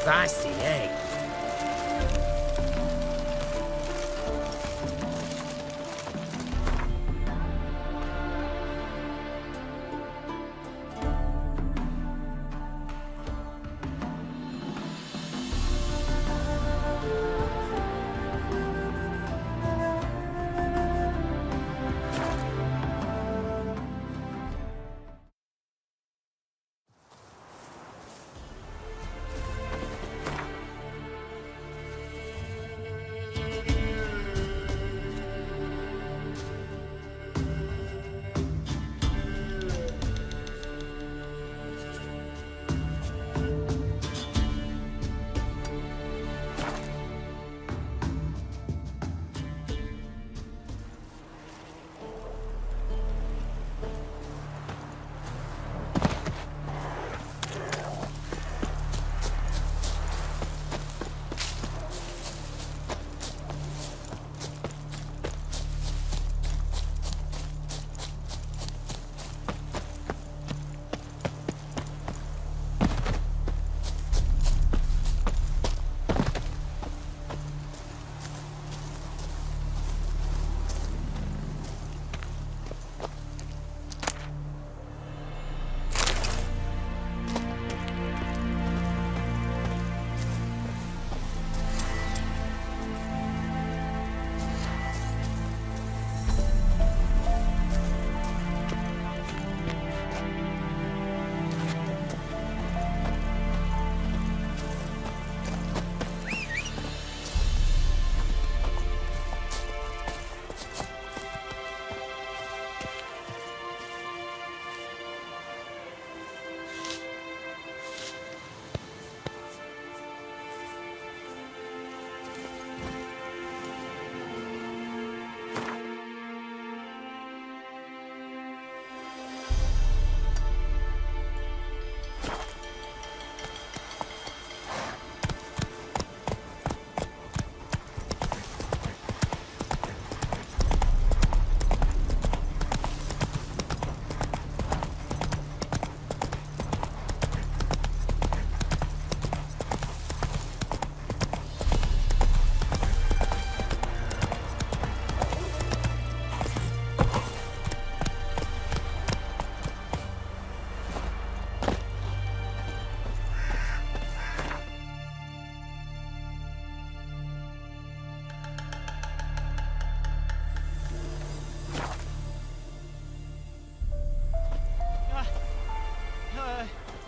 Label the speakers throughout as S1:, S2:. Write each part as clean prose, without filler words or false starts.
S1: Spicy, eh?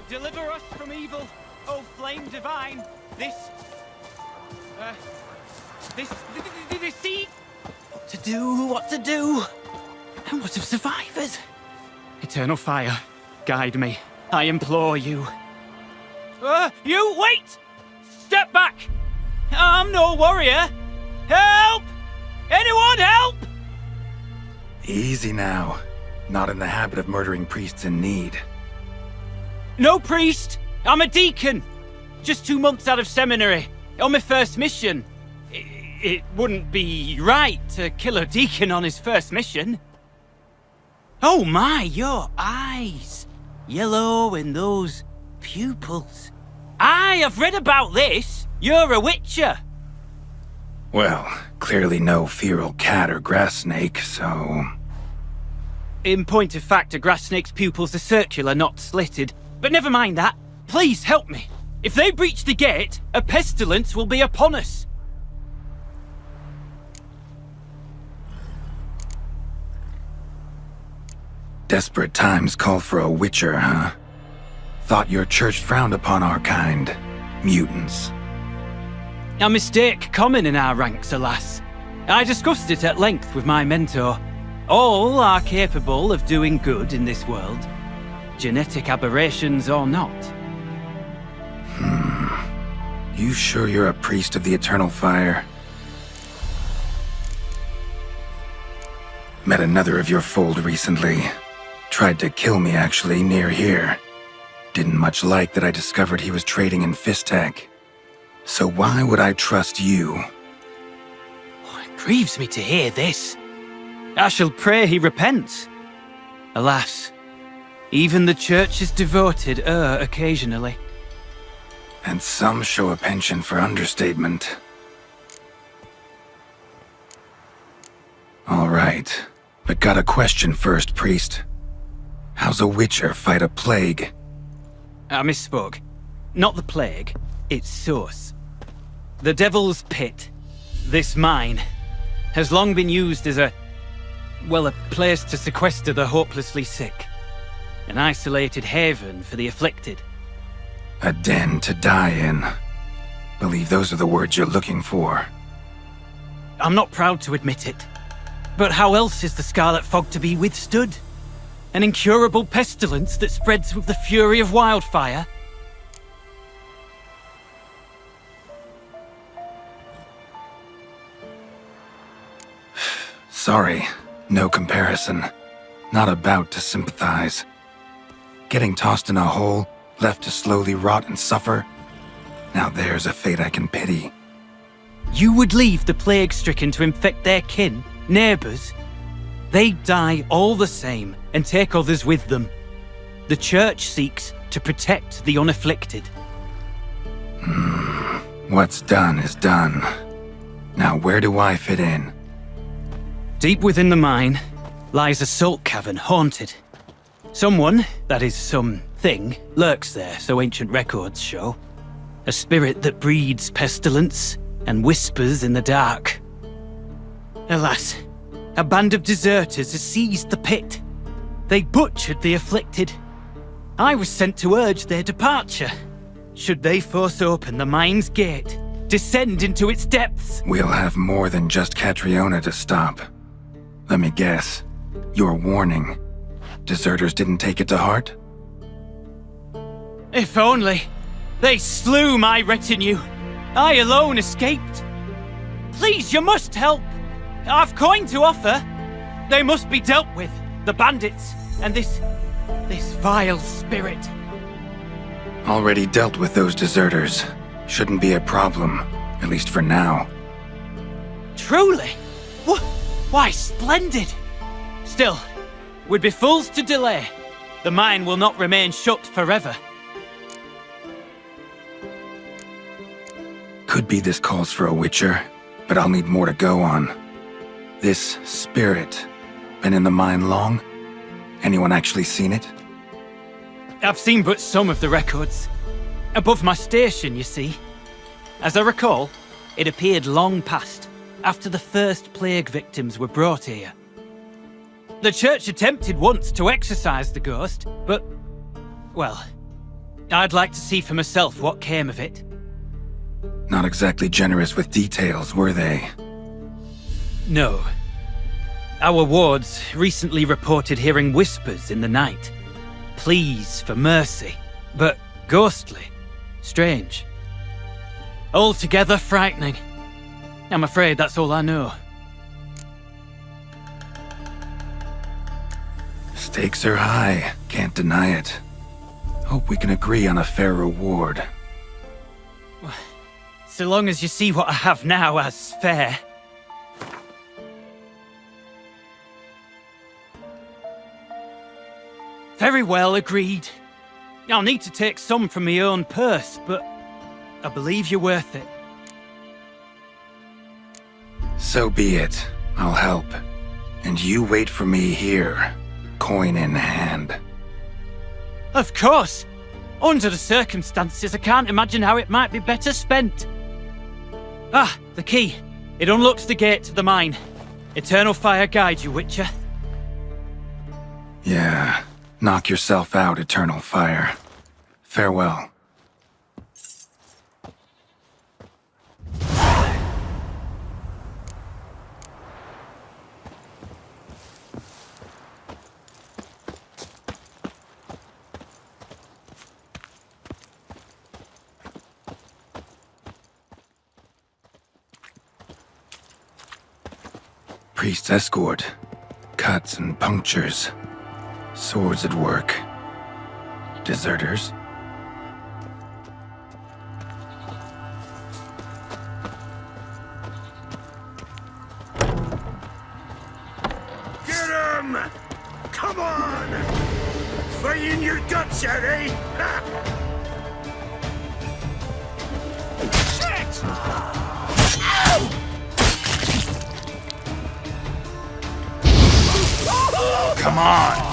S2: Deliver us from evil, O flame divine. This seed. What to do? And what of survivors? Eternal fire, guide me. I implore you. You wait! Step back! I'm no warrior. Help! Anyone help!
S3: Easy now. Not in the habit of murdering priests in need.
S2: No priest! I'm a deacon! Just 2 months out of seminary, on my first mission. It wouldn't be right to kill a deacon on his first mission. Oh my, your eyes! Yellow in those pupils. I've read about this! You're a witcher!
S3: Well, clearly no feral cat or grass snake, so...
S2: In point of fact, a grass snake's pupils are circular, not slitted. But never mind that. Please help me. If they breach the gate, a pestilence will be upon us.
S3: Desperate times call for a witcher, huh? Thought your church frowned upon our kind. Mutants.
S2: A mistake common in our ranks, alas. I discussed it at length with my mentor. All are capable of doing good in this world. Genetic aberrations or not.
S3: You sure you're a priest of the Eternal Fire? Met another of your fold recently. Tried to kill me, actually, near here. Didn't much like that I discovered he was trading in Fistek. So why would I trust you?
S2: Oh, it grieves me to hear this. I shall pray he repents. Alas, even the Church's devoted err occasionally.
S3: And some show a penchant for understatement. All right, but got a question first, priest. How's a witcher fight a plague?
S2: I misspoke. Not the plague, its source. The Devil's Pit, this mine, has long been used as a place to sequester the hopelessly sick. An isolated haven for the afflicted.
S3: A den to die in. Believe those are the words you're looking for.
S2: I'm not proud to admit it, but how else is the Scarlet Fog to be withstood? An incurable pestilence that spreads with the fury of wildfire?
S3: Sorry, no comparison. Not about to sympathize. Getting tossed in a hole, left to slowly rot and suffer? Now there's a fate I can pity.
S2: You would leave the plague-stricken to infect their kin, neighbors? They die all the same and take others with them. The Church seeks to protect the unafflicted.
S3: What's done is done. Now where do I fit in?
S2: Deep within the mine lies a salt cavern haunted. Someone, that is something, lurks there, so ancient records show. A spirit that breeds pestilence and whispers in the dark. Alas, a band of deserters has seized the pit. They butchered the afflicted. I was sent to urge their departure. Should they force open the mine's gate, descend into its depths?
S3: We'll have more than just Catriona to stop. Let me guess. Your warning. Deserters didn't take it to heart?
S2: If only. They slew my retinue. I alone escaped. Please, you must help. I've coin to offer. They must be dealt with. The bandits and this vile spirit.
S3: Already dealt with those deserters. Shouldn't be a problem, at least for now.
S2: Truly? Why, splendid. Still, we'd be fools to delay. The mine will not remain shut forever.
S3: Could be this calls for a witcher, but I'll need more to go on. This spirit, been in the mine long? Anyone actually seen it?
S2: I've seen but some of the records. Above my station, you see. As I recall, it appeared long past, after the first plague victims were brought here. The church attempted once to exorcise the ghost, but, well, I'd like to see for myself what came of it.
S3: Not exactly generous with details, were they?
S2: No. Our wards recently reported hearing whispers in the night. Pleas for mercy, but ghostly, strange. Altogether frightening. I'm afraid that's all I know.
S3: Stakes are high, can't deny it. Hope we can agree on a fair reward.
S2: So long as you see what I have now as fair. Very well, agreed. I'll need to take some from my own purse, but I believe you're worth it.
S3: So be it. I'll help. And you wait for me here, coin in hand.
S2: Of course! Under the circumstances, I can't imagine how it might be better spent. Ah, the key. It unlocks the gate to the mine. Eternal fire guide you, Witcher.
S3: Yeah, knock yourself out, Eternal Fire. Farewell. Priest's escort. Cuts and punctures. Swords at work. Deserters.
S1: Get him! Come on! Fighting your guts out, eh? Ha! on!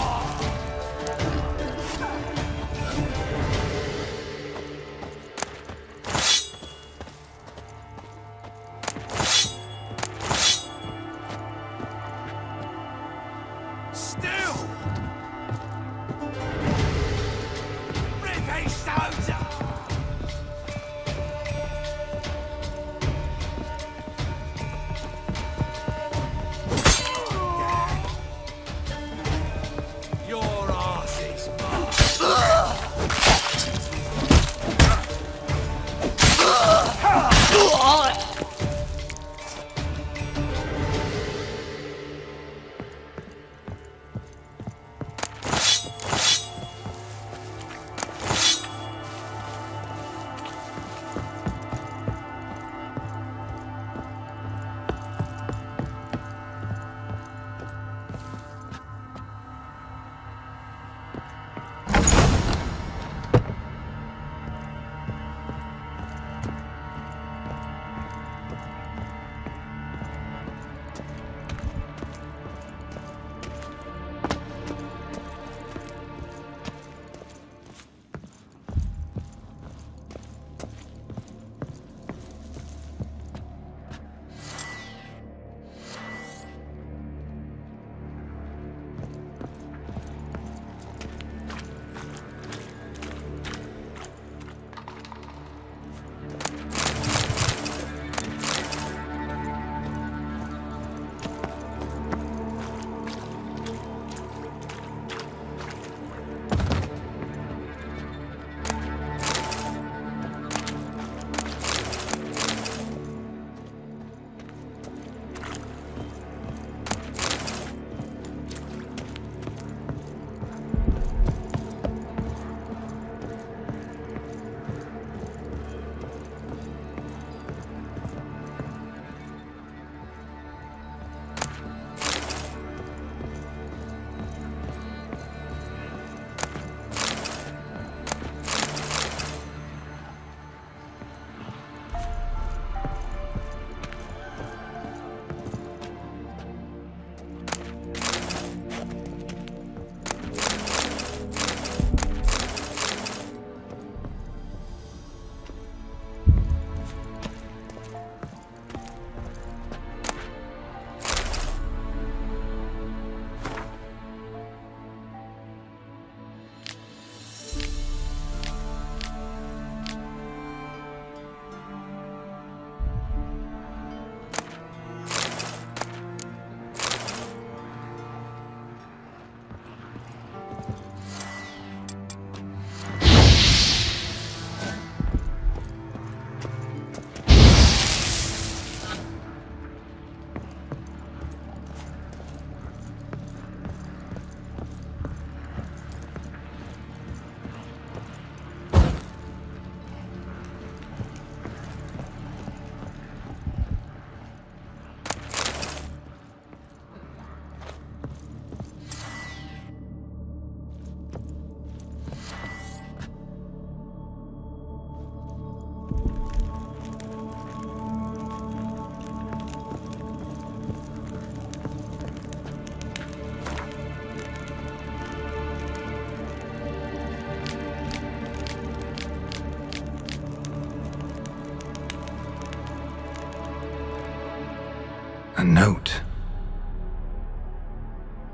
S3: A note.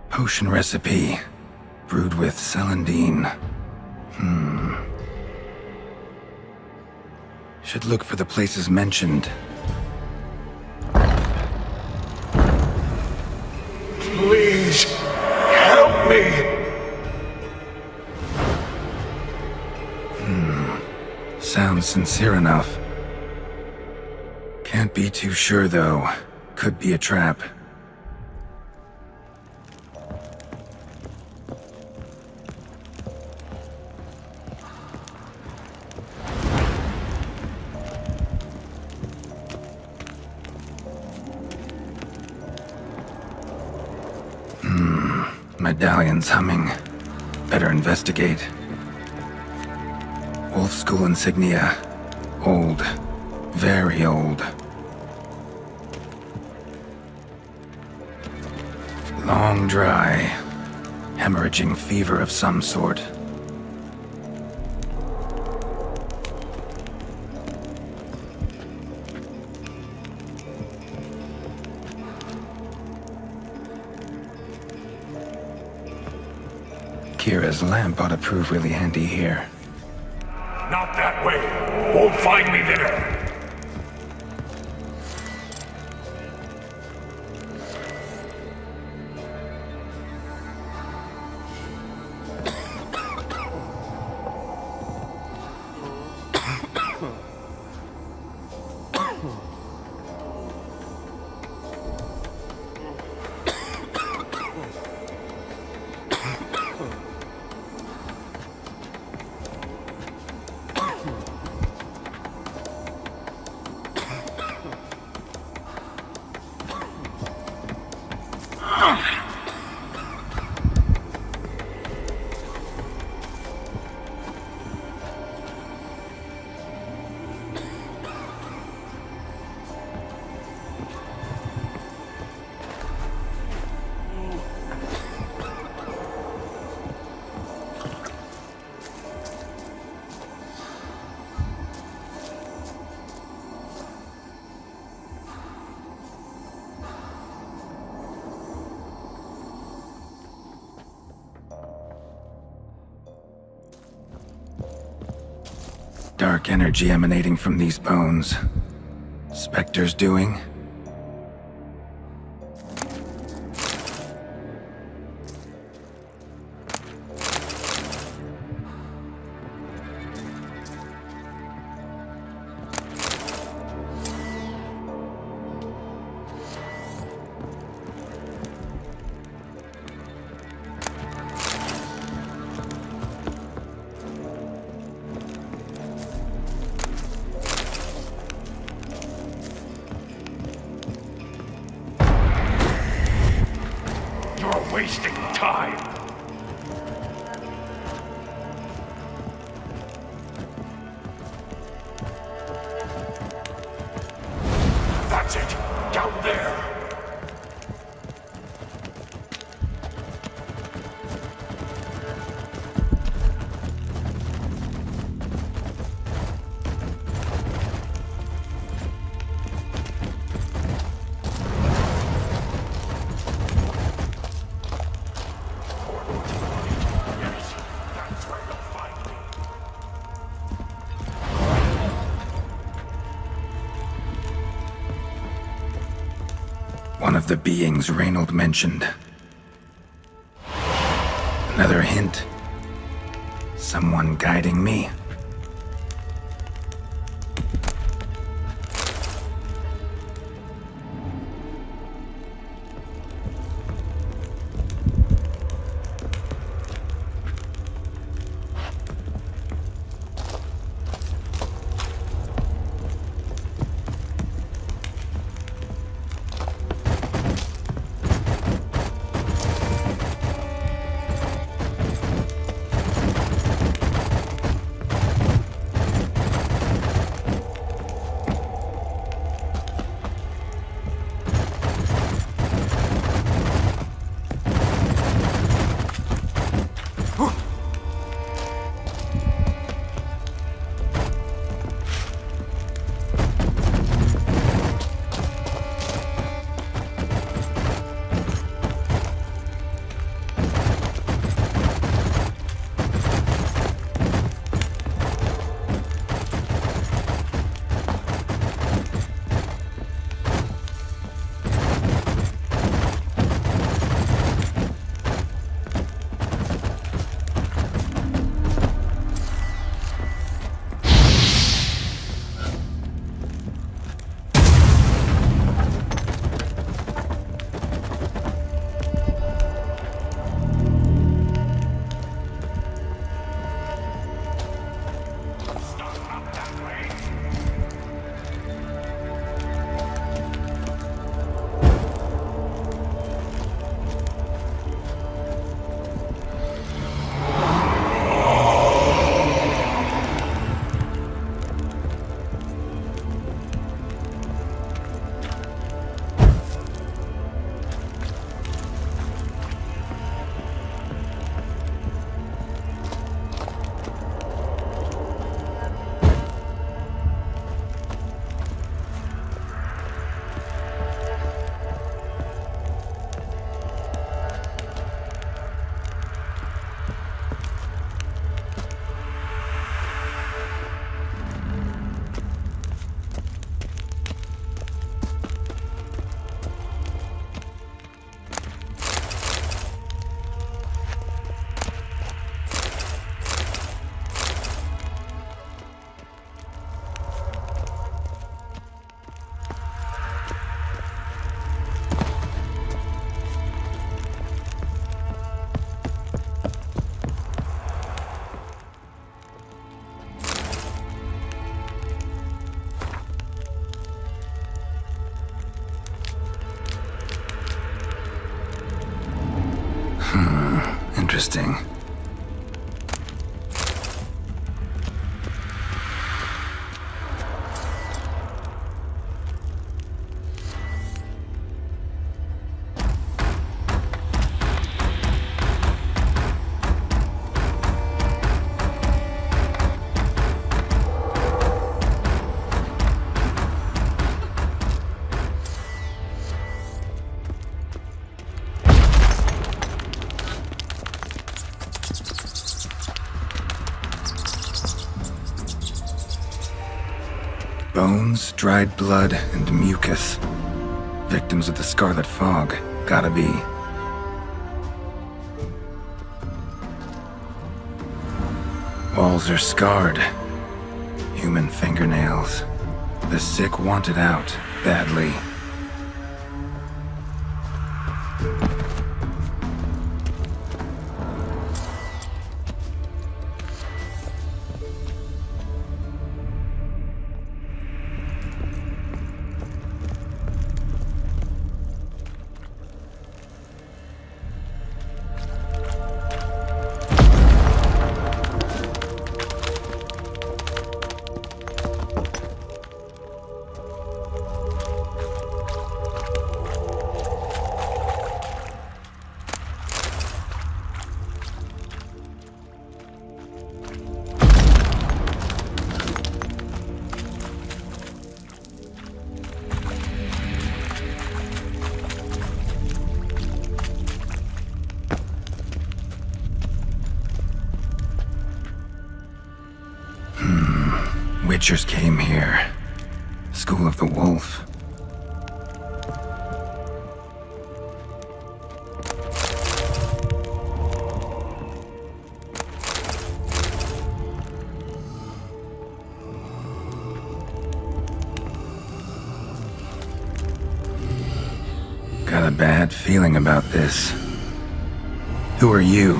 S3: Potion recipe. Brewed with celandine. Should look for the places mentioned.
S1: Please, help me!
S3: Sounds sincere enough. Can't be too sure, though. Could be a trap. Medallion's humming. Better investigate. Wolf School insignia. Old. Very old. Long dry. hemorrhaging fever of some sort. Kira's lamp ought to prove really handy here.
S1: Not that way. Won't find me there.
S3: Dark energy emanating from these bones. Spectre's doing?
S1: Wasting time. That's it. Down there.
S3: One of the beings Rainald mentioned. Another hint. Someone guiding me. interesting. Bones, dried blood, and mucus. Victims of the Scarlet Fog. Gotta be. Walls are scarred. Human fingernails. The sick want it out, badly. Witchers came here. School of the Wolf. Got a bad feeling about this. Who are you?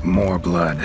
S3: More blood.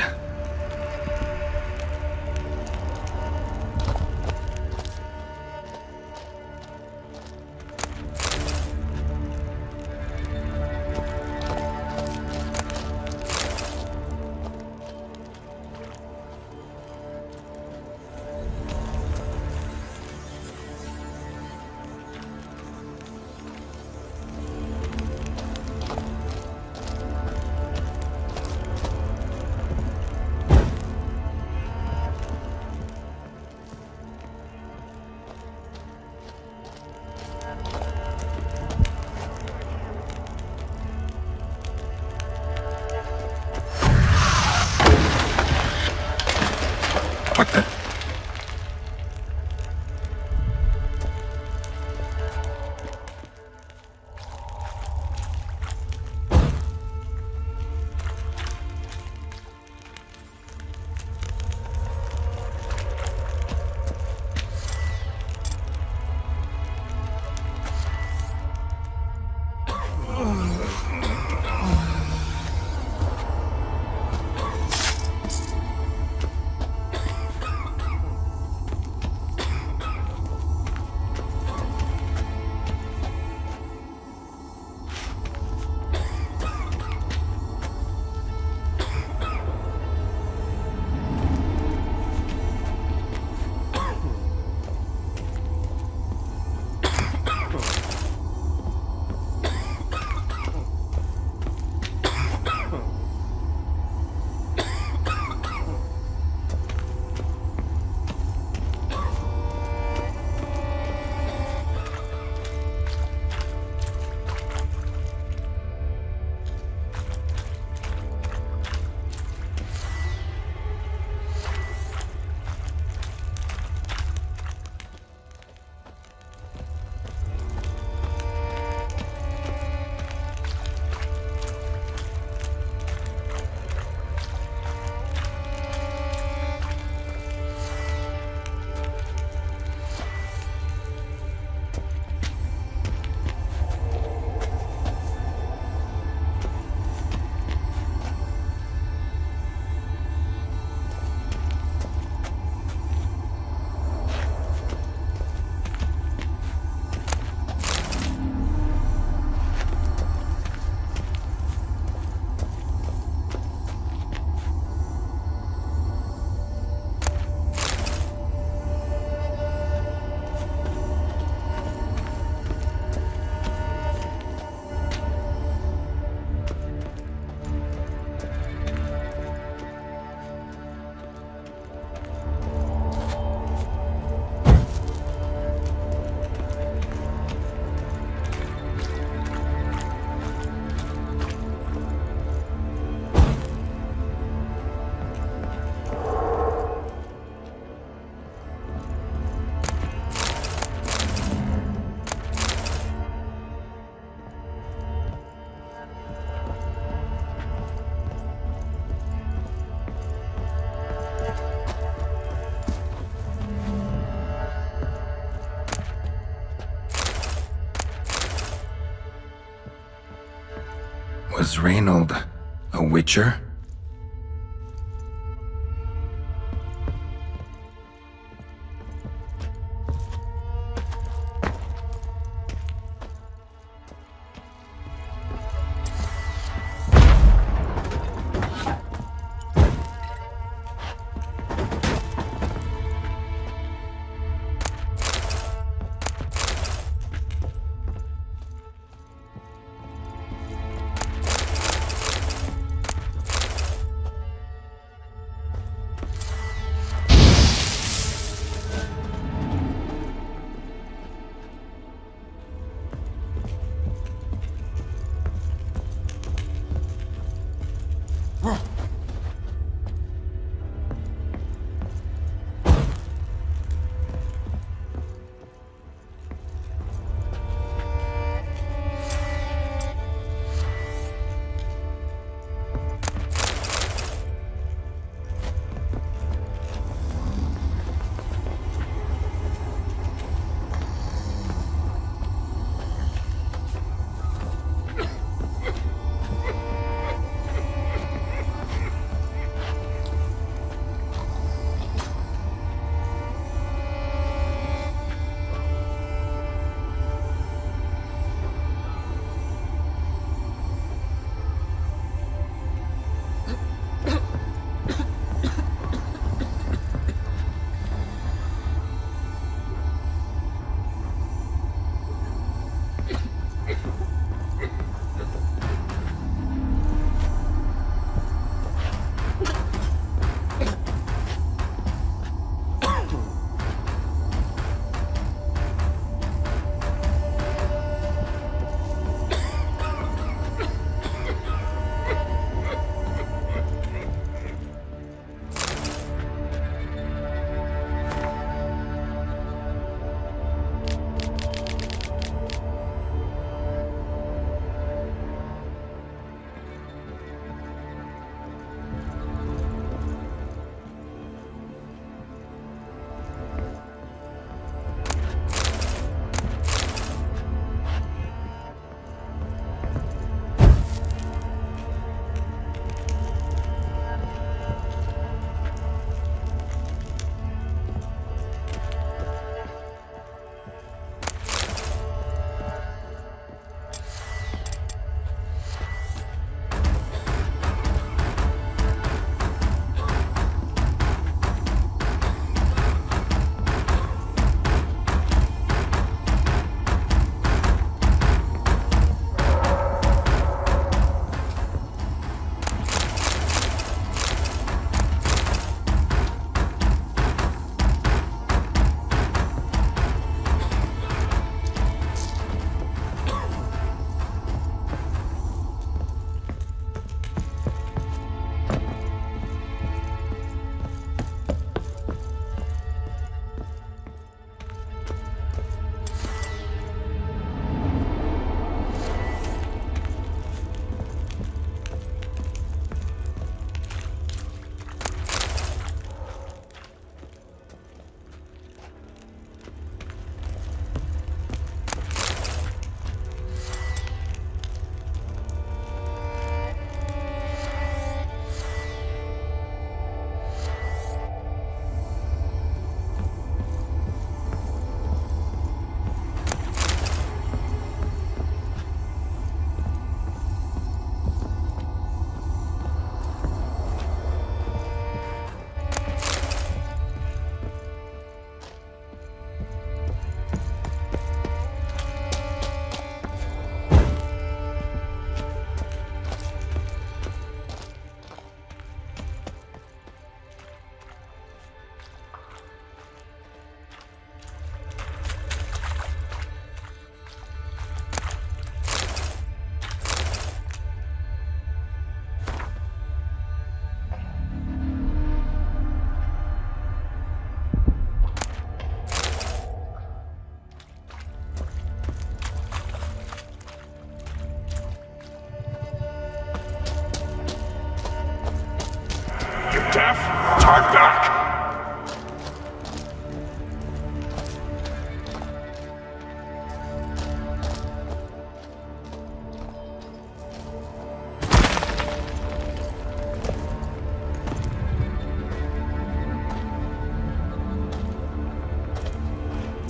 S3: Was Rainald a witcher?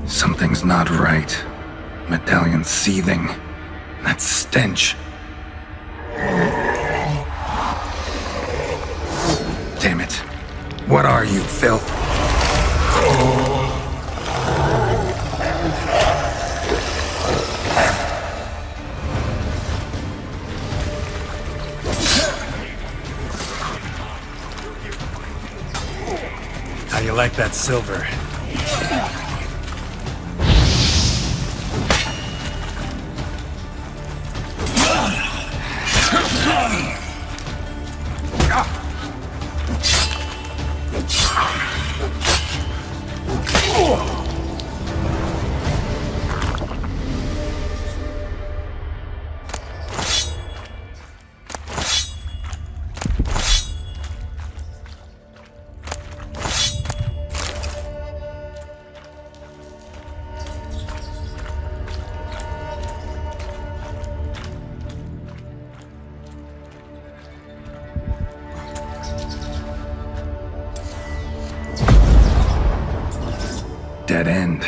S3: Something's not right. Medallion seething. That stench. Damn it. What are you, filth?
S4: How you like that silver?
S3: Dead end.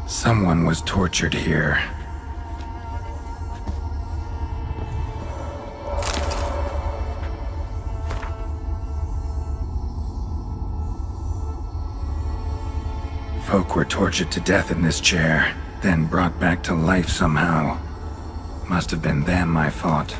S3: Someone was tortured here. Folk were tortured to death in this chair, then brought back to life somehow. Must have been them I fought.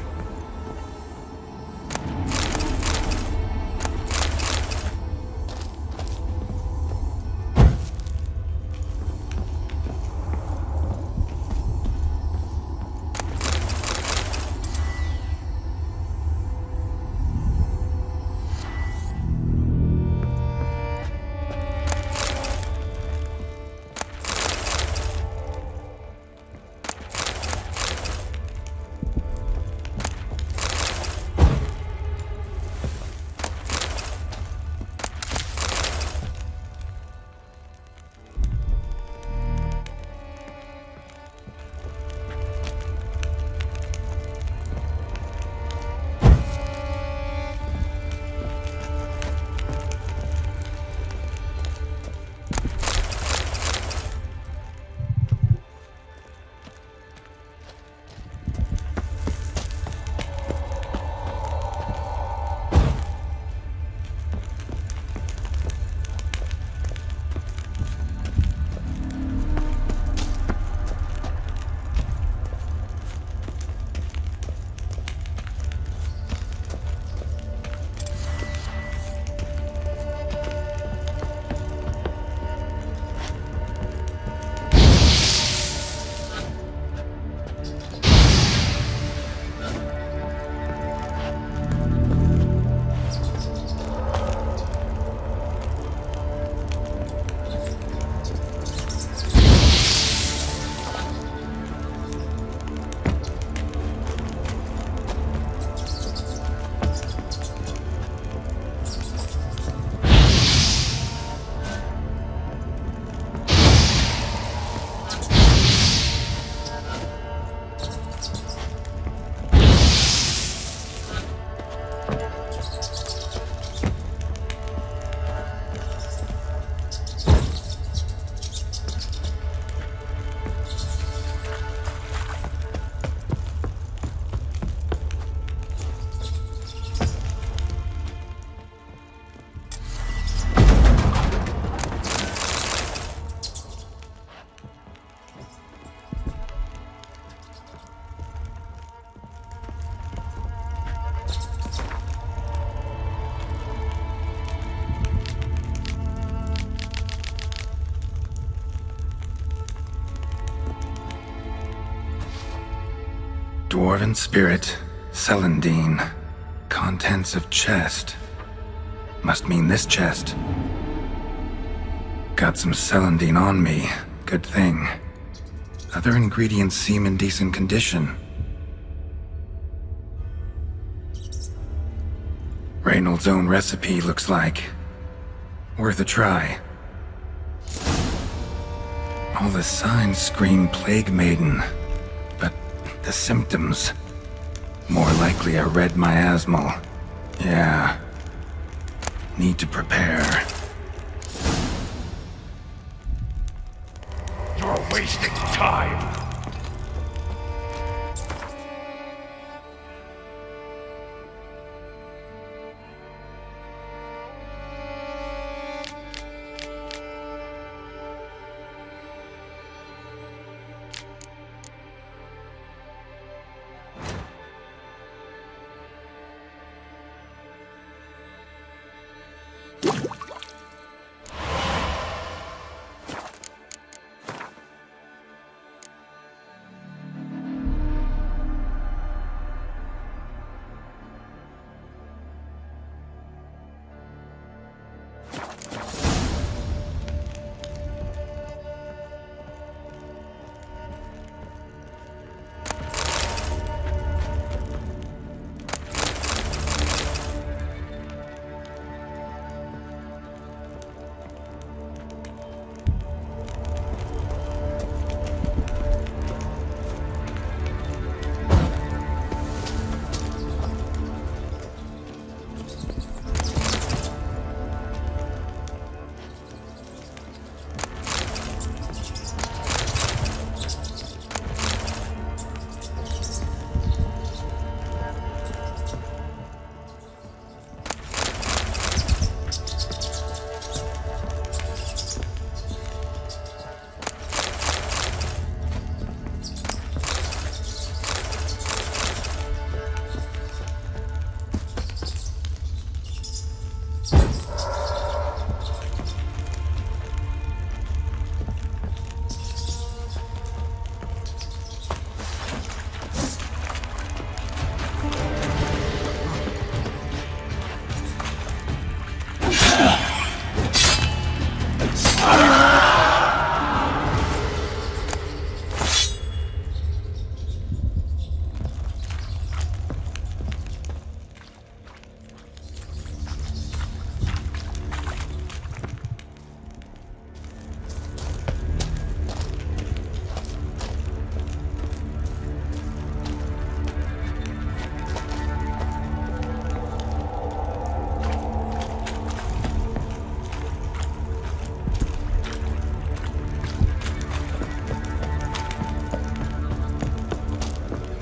S3: Dwarven spirit, Celandine. Contents of chest. Must mean this chest. Got some Celandine on me. Good thing. Other ingredients seem in decent condition. Rainald's own recipe looks like. Worth a try. All the signs scream Plague Maiden, but the symptoms... more likely a red miasmal. Yeah. Need to prepare.
S1: You're wasting time.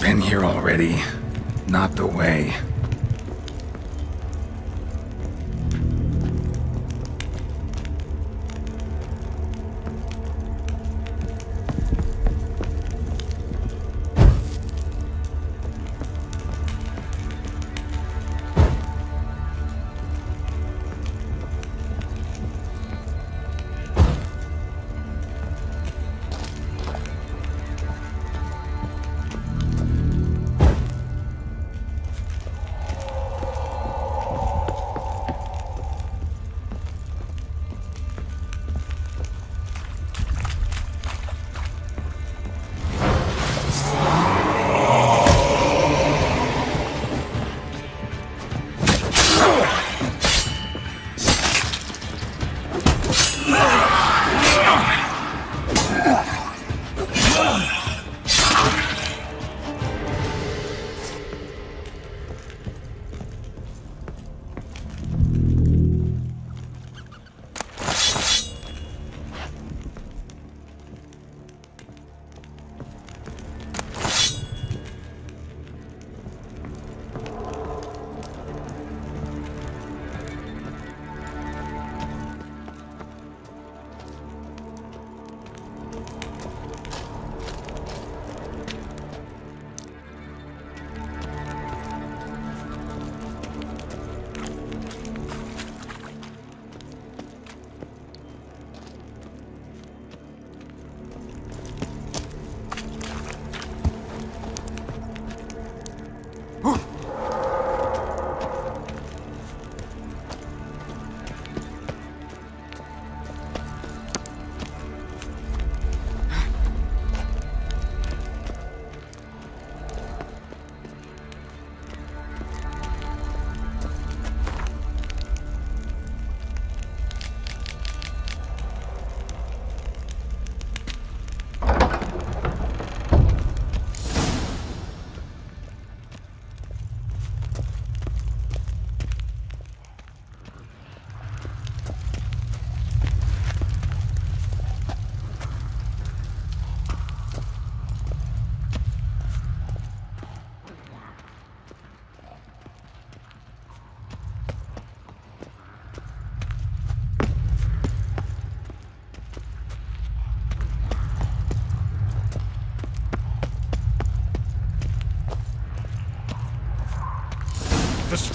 S3: Been here already. Not the way.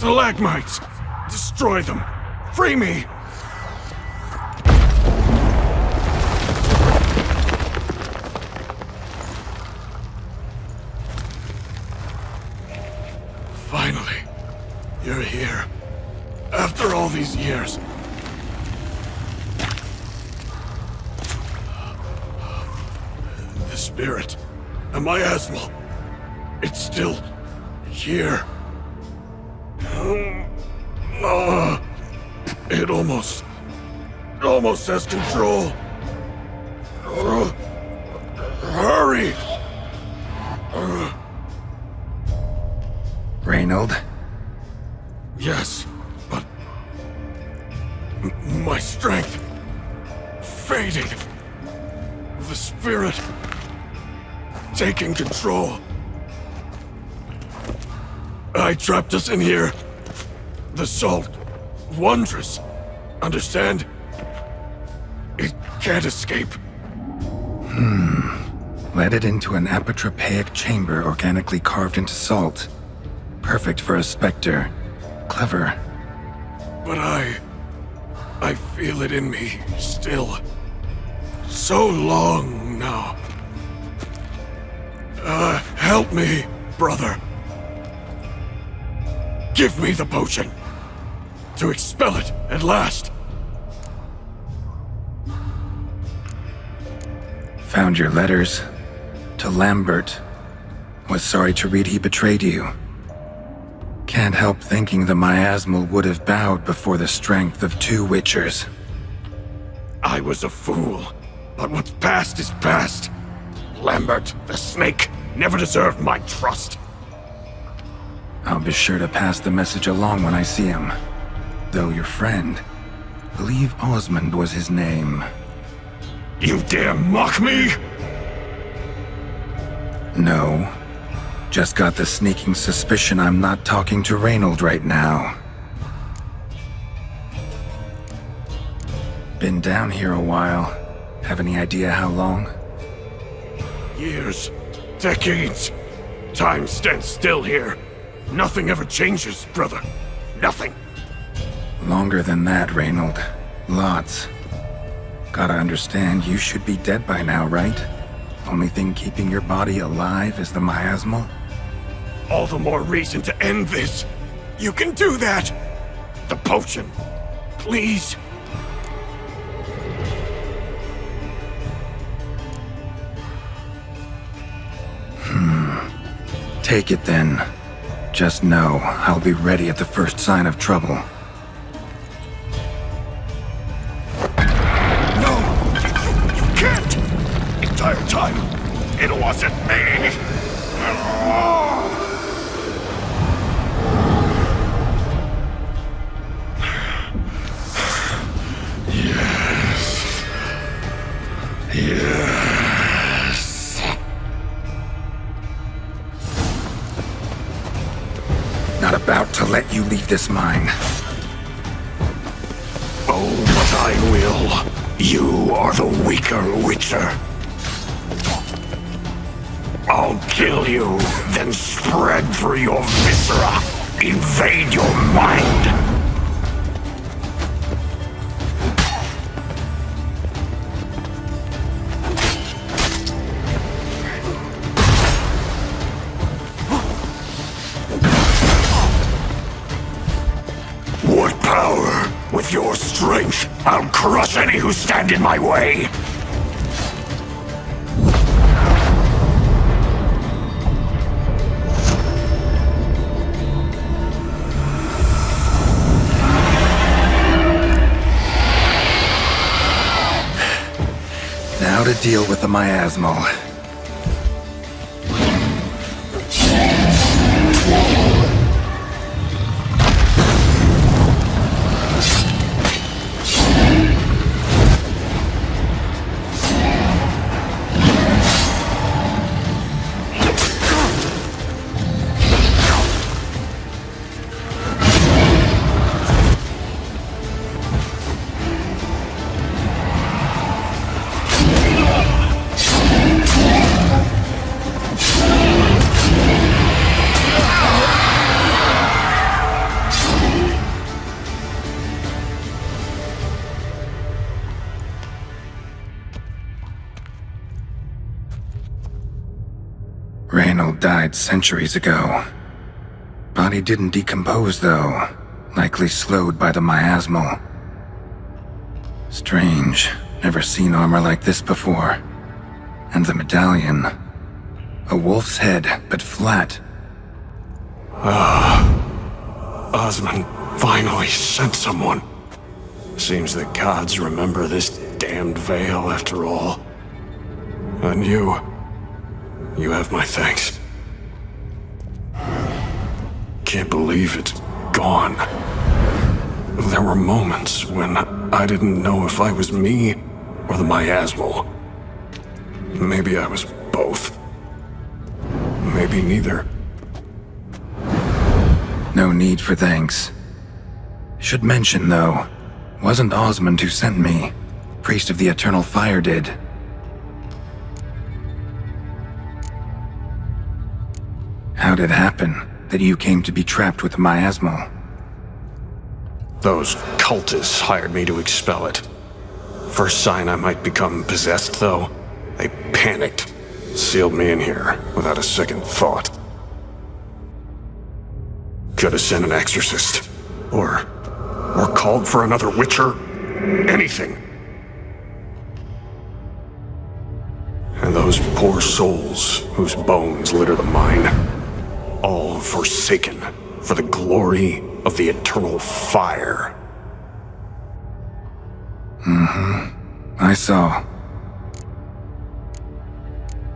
S1: Stalagmites! Destroy them! Free me! Finally, you're here. After all these years. The spirit, a miasmal, it's still here. It almost has control. Hurry!
S3: Rainald?
S1: Yes, but my strength fading. The spirit taking control. I trapped us in here. The salt, wondrous. Understand? It can't escape.
S3: Led it into an apotropaic chamber organically carved into salt. Perfect for a specter. Clever.
S1: But I feel it in me still. So long now. Help me, brother. Give me the potion. To expel it at last.
S3: Found your letters. To Lambert. Was sorry to read he betrayed you. Can't help thinking the miasmal would have bowed before the strength of 2 witchers.
S1: I was a fool. But what's past is past. Lambert, the snake, never deserved my trust.
S3: I'll be sure to pass the message along when I see him. Though your friend, believe Osmond was his name.
S1: You dare mock me?
S3: No. Just got the sneaking suspicion I'm not talking to Rainald right now. Been down here a while. Have any idea how long?
S1: Years. Decades. Time stands still here. Nothing ever changes, brother. Nothing.
S3: Longer than that, Rainald. Lots. Gotta understand, you should be dead by now, right? Only thing keeping your body alive is the miasmal?
S1: All the more reason to end this. You can do that. The potion. Please.
S3: Take it then. Just know, I'll be ready at the first sign of trouble.
S1: No! You can't! Entire time, it wasn't me! Yes. Yes.
S3: Not about to let you leave this mine.
S1: Oh, but I will. You are the weaker Witcher. I'll kill you, then spread through your viscera. Invade your mind. What power? With your strength, I'll crush any who stand in my way.
S3: Now to deal with the miasmal. Rainald died centuries ago. Body didn't decompose, though. Likely slowed by the miasmal. Strange. Never seen armor like this before. And the medallion. A wolf's head, but flat.
S1: Osmond finally sent someone. Seems the gods remember this damned veil after all. And you have my thanks. Can't believe it's gone. There were moments when I didn't know if I was me or the miasmal. Maybe I was both. Maybe neither.
S3: No need for thanks. Should mention, though, wasn't Osmond who sent me. Priest of the Eternal Fire did. How'd it happen that you came to be trapped with the miasmal?
S1: Those cultists hired me to expel it. First sign I might become possessed, though, they panicked. Sealed me in here without a second thought. Could have sent an exorcist. Or called for another witcher. Anything. And those poor souls whose bones litter the mine. All forsaken for the glory of the eternal fire.
S3: I saw.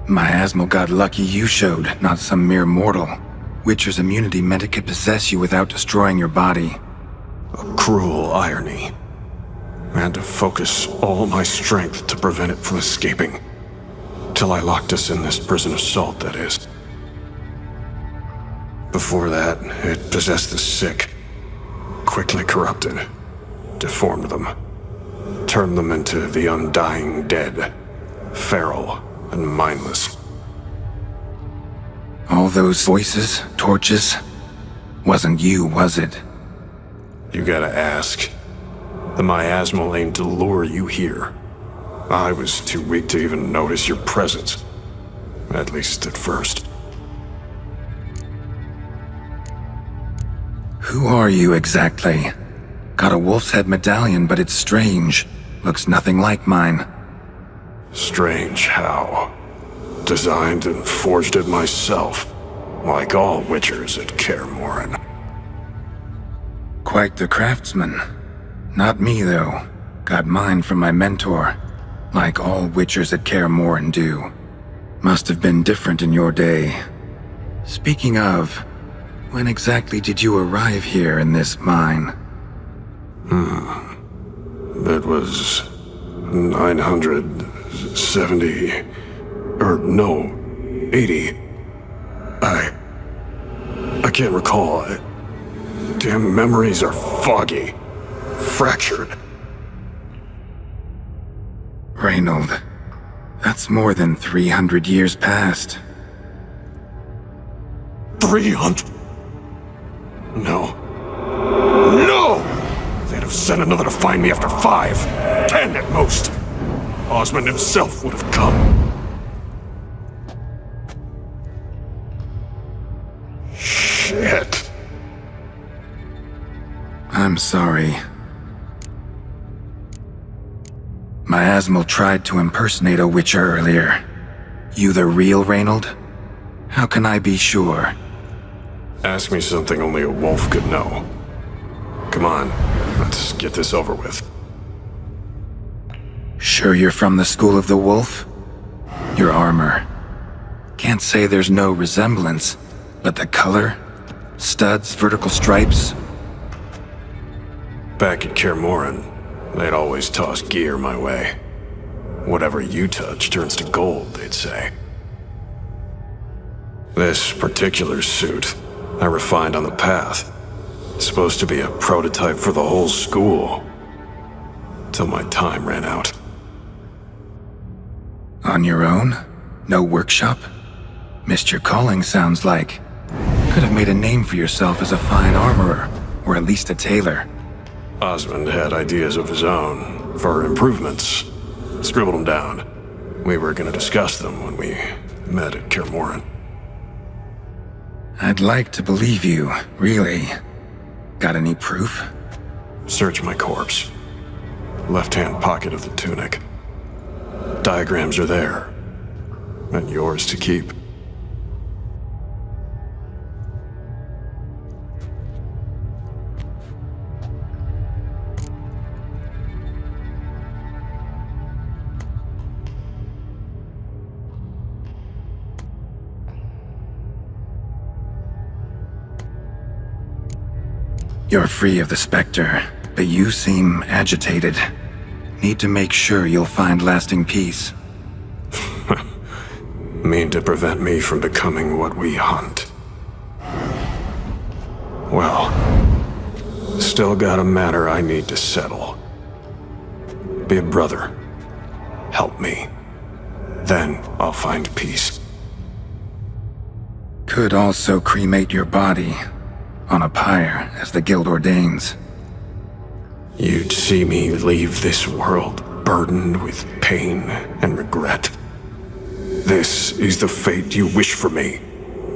S3: Miasmal got lucky you showed, not some mere mortal. Witcher's immunity meant it could possess you without destroying your body.
S1: A cruel irony. I had to focus all my strength to prevent it from escaping. Till I locked us in this prison of salt, that is. Before that, it possessed the sick. Quickly corrupted. Deformed them. Turned them into the undying dead. Feral and mindless.
S3: All those voices, torches, wasn't you, was it?
S1: You gotta ask. The miasmal aimed to lure you here. I was too weak to even notice your presence. At least at first.
S3: Who are you exactly? Got a wolf's head medallion, but it's strange. Looks nothing like mine.
S1: Strange how. Designed and forged it myself. Like all witchers at Kaer Morhen.
S3: Quite the craftsman. Not me, though. Got mine from my mentor. Like all witchers at Kaer Morhen do. Must have been different in your day. Speaking of, when exactly did you arrive here in this mine?
S1: It was 970... or no, 80. I can't recall. Damn memories are foggy. Fractured.
S3: Rainald, that's more than 300 years past.
S1: 300? No. No! They'd have sent another to find me after 5, 10 at most. Osmond himself would have come. Shit.
S3: I'm sorry. Miasmal tried to impersonate a witcher earlier. You the real Rainald? How can I be sure?
S1: Ask me something only a wolf could know. Come on, let's get this over with.
S3: Sure you're from the School of the Wolf? Your armor. Can't say there's no resemblance, but the color? Studs, vertical stripes?
S1: Back at Kaer Morhen, they'd always toss gear my way. Whatever you touch turns to gold, they'd say. This particular suit, I refined on the path. It's supposed to be a prototype for the whole school. Till my time ran out.
S3: On your own? No workshop? Missed your calling, sounds like. Could have made a name for yourself as a fine armorer, or at least a tailor.
S1: Osmond had ideas of his own, for improvements. Scribbled them down. We were gonna discuss them when we met at Kaer Morhen.
S3: I'd like to believe you, really. Got any proof?
S1: Search my corpse. Left-hand pocket of the tunic. Diagrams are there. And yours to keep.
S3: You're free of the Spectre, but you seem agitated. Need to make sure you'll find lasting peace.
S1: Mean to prevent me from becoming what we hunt. Well, still got a matter I need to settle. Be a brother. Help me. Then I'll find peace.
S3: Could also cremate your body on a pyre, as the guild ordains.
S1: You'd see me leave this world burdened with pain and regret. This is the fate you wish for me,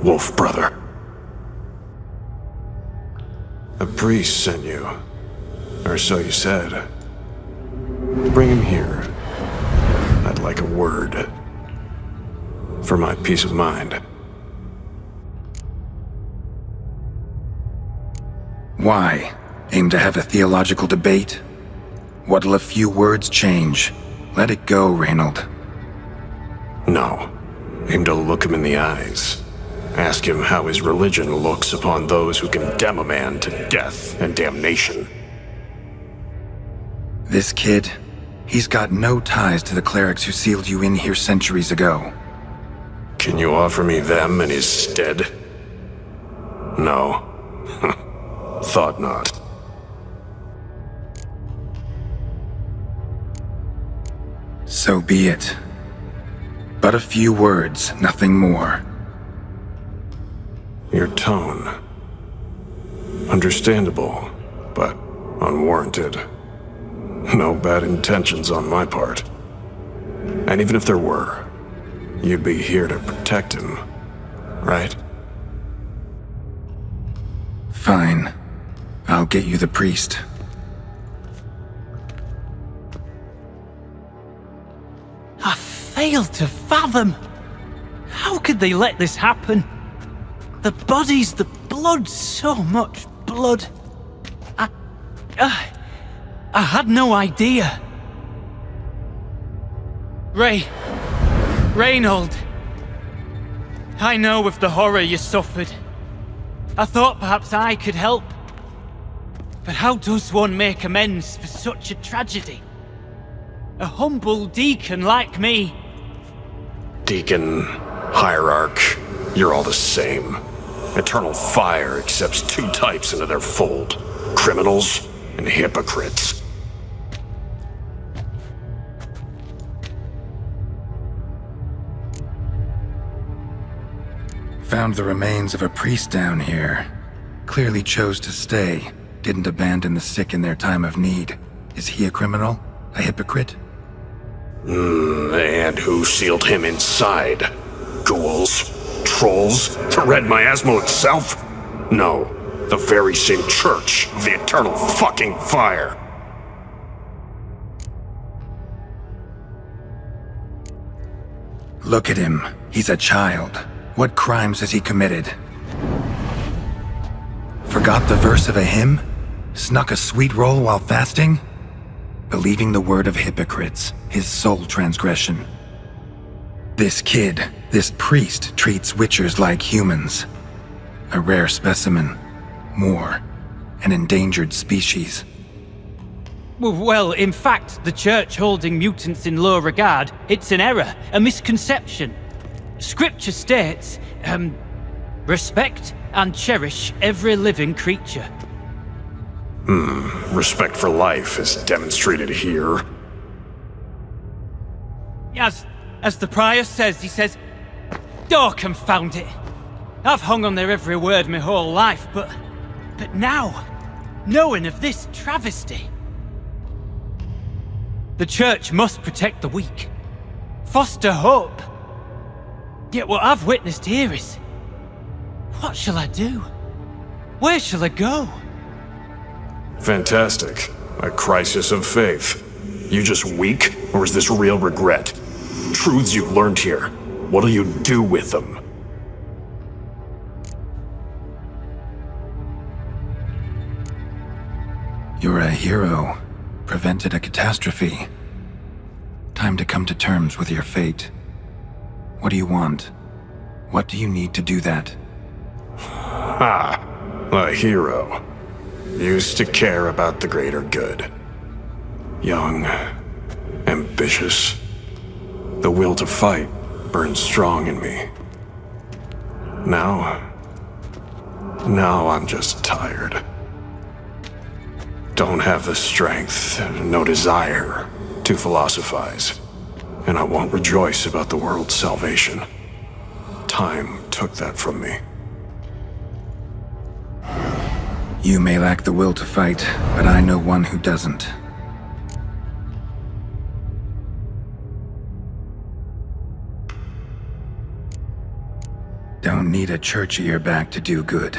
S1: Wolf Brother. A priest sent you, or so you said. Bring him here. I'd like a word. For my peace of mind.
S3: Why? Aim to have a theological debate? What'll a few words change? Let it go, Rainald.
S1: No. Aim to look him in the eyes. Ask him how his religion looks upon those who condemn a man to death and damnation.
S3: This kid, he's got no ties to the clerics who sealed you in here centuries ago.
S1: Can you offer me them in his stead? No. Thought not.
S3: So be it. But a few words, nothing more.
S1: Your tone. Understandable, but unwarranted. No bad intentions on my part. And even if there were, you'd be here to protect him, right?
S3: Fine. I'll get you the priest.
S2: I fail to fathom. How could they let this happen? The bodies, the blood, so much blood. I had no idea. Rainald. I know of the horror you suffered. I thought perhaps I could help. But how does one make amends for such a tragedy? A humble deacon like me.
S1: Deacon, hierarch, you're all the same. Eternal fire accepts two types into their fold. Criminals and hypocrites.
S3: Found the remains of a priest down here. Clearly chose to stay. Didn't abandon the sick in their time of need. Is he a criminal? A hypocrite?
S1: And who sealed him inside? Ghouls? Trolls? The Red Miasmal itself? No, the very same church of the eternal fucking fire.
S3: Look at him. He's a child. What crimes has he committed? Forgot the verse of a hymn? Snuck a sweet roll while fasting? Believing the word of hypocrites, his sole transgression. This kid, this priest, treats witchers like humans. A rare specimen. More. An endangered species.
S2: Well, in fact, the church holding mutants in low regard, it's an error, a misconception. Scripture states, respect and cherish every living creature.
S1: Respect for life is demonstrated here.
S2: As the prior says, he says, "Oh, confound it. I've hung on their every word my whole life, but now, knowing of this travesty, the church must protect the weak, foster hope. Yet what I've witnessed here is What shall I do? Where shall I go?
S1: Fantastic. A crisis of faith. You just weak, or is this real regret? Truths you've learned here. What'll you do with them?
S3: You're a hero. Prevented a catastrophe. Time to come to terms with your fate. What do you want? What do you need to do that?
S1: Ah, a hero. Used to care about the greater good. Young, ambitious. The will to fight burns strong in me. Now I'm just tired. Don't have the strength, no desire to philosophize. And I won't rejoice about the world's salvation. Time took that from me.
S3: You may lack the will to fight, but I know one who doesn't. Don't need a church at your back to do good.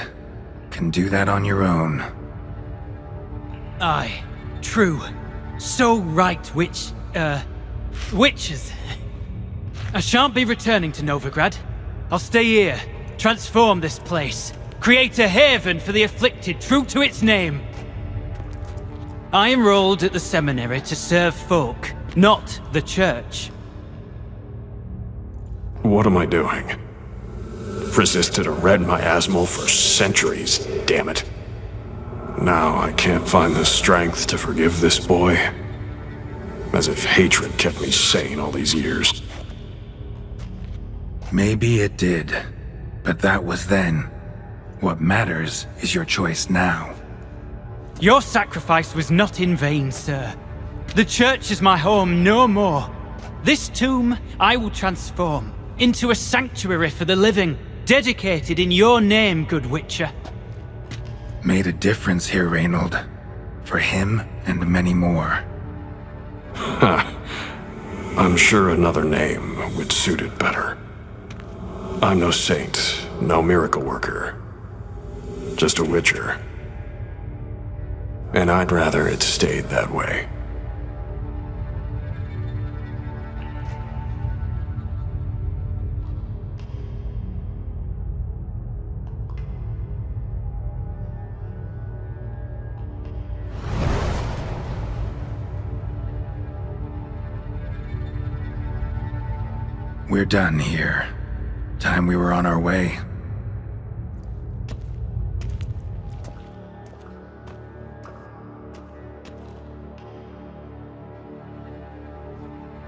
S3: Can do that on your own.
S2: Aye, true. So right, witches. I shan't be returning to Novigrad. I'll stay here, transform this place, create a haven for the afflicted, true to its name. I enrolled at the seminary to serve folk, not the church.
S1: What am I doing? Resisted a red miasmal for centuries, damn it. Now I can't find the strength to forgive this boy. As if hatred kept me sane all these years.
S3: Maybe it did, but that was then. What matters is your choice now.
S2: Your sacrifice was not in vain, sir. The church is my home no more. This tomb I will transform into a sanctuary for the living, dedicated in your name, good Witcher.
S3: Made a difference here, Rainald. For him and many more.
S1: I'm sure another name would suit it better. I'm no saint, no miracle worker. Just a Witcher. And I'd rather it stayed that way.
S3: We're done here. Time we were on our way.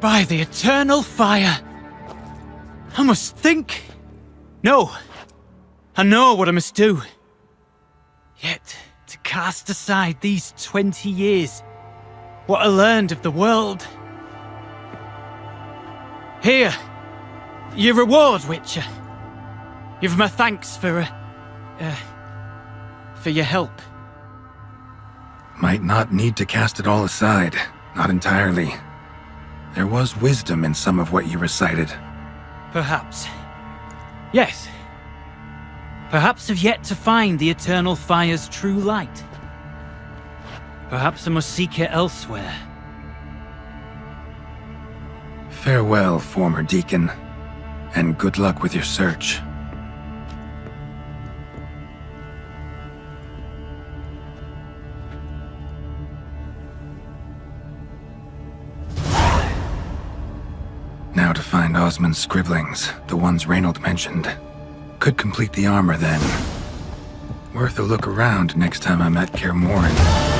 S2: By the eternal fire! I must think. No. I know what I must do. Yet, to cast aside these 20 years, what I learned of the world. Here, your reward, Witcher. You've my thanks for your help.
S3: Might not need to cast it all aside. Not entirely. There was wisdom in some of what you recited.
S2: Perhaps. Yes. Perhaps I've yet to find the eternal fire's true light. Perhaps I must seek it elsewhere.
S3: Farewell, former deacon. And good luck with your search. Now to find Osmond's scribblings, the ones Rainald mentioned. Could complete the armor then. Worth a look around next time I'm at Kaer Morhen.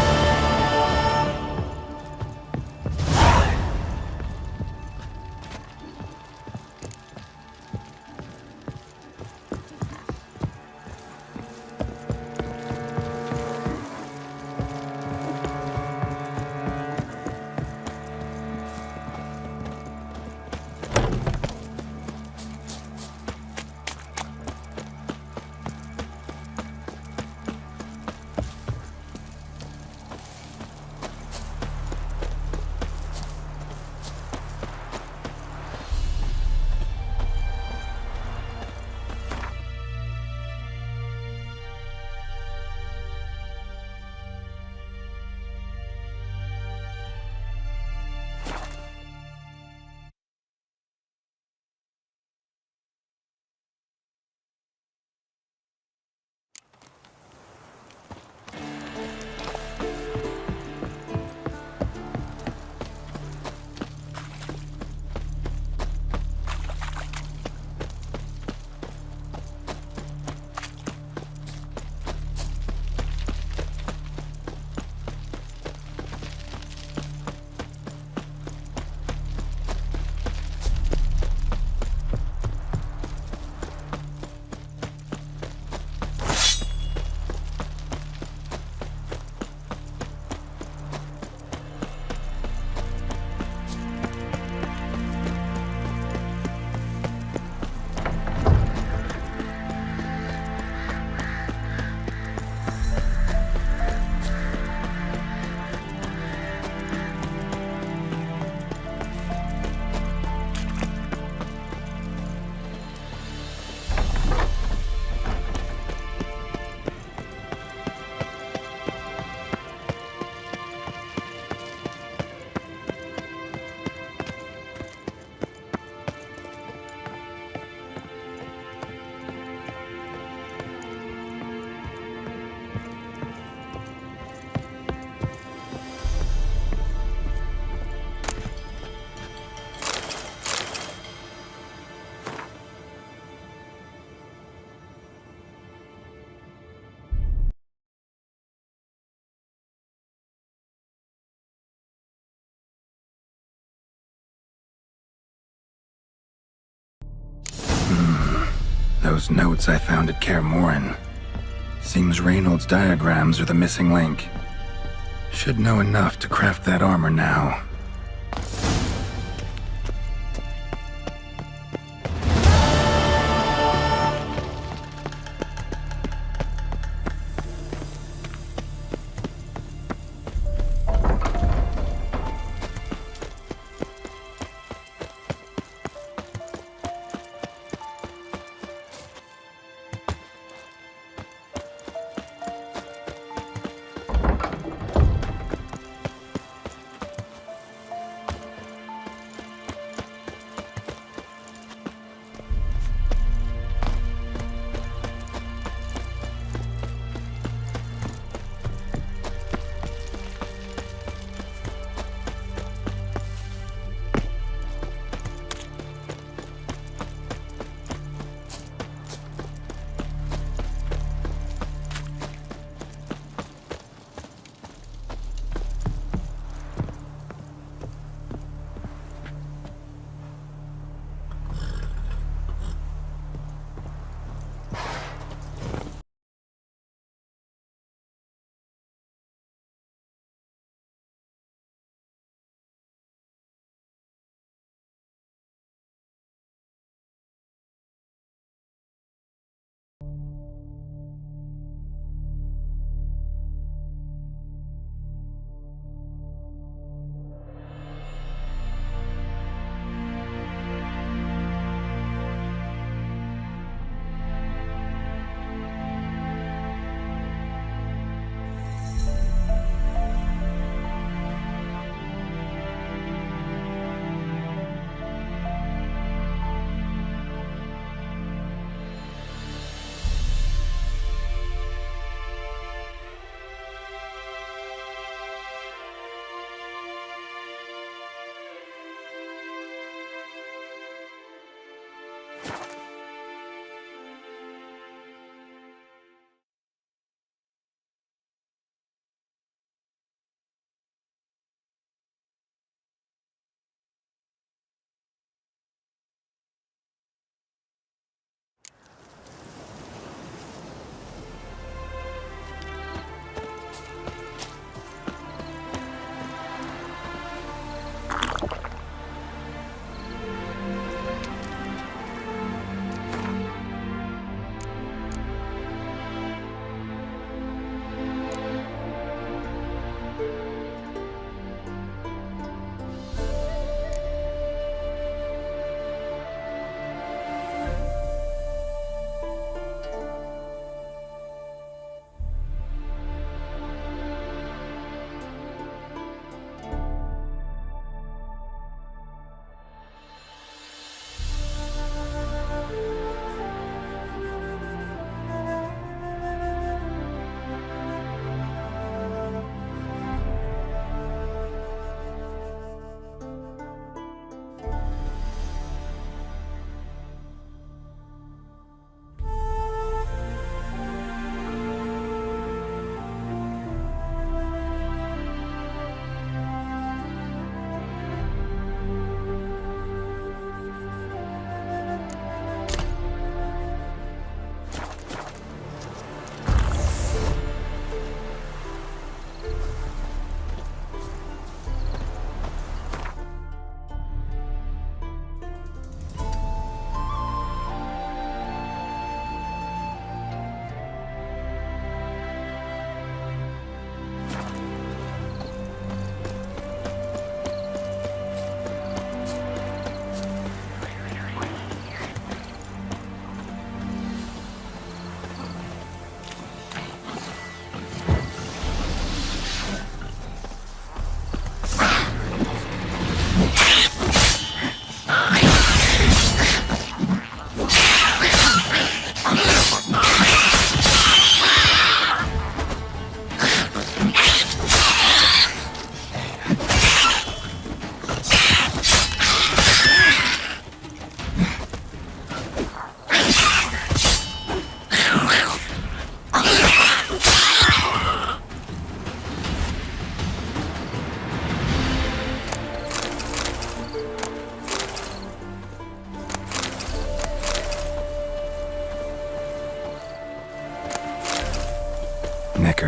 S3: those notes I found at Kaer Morhen. Seems Rainald's diagrams are the missing link. Should know enough to craft that armor now.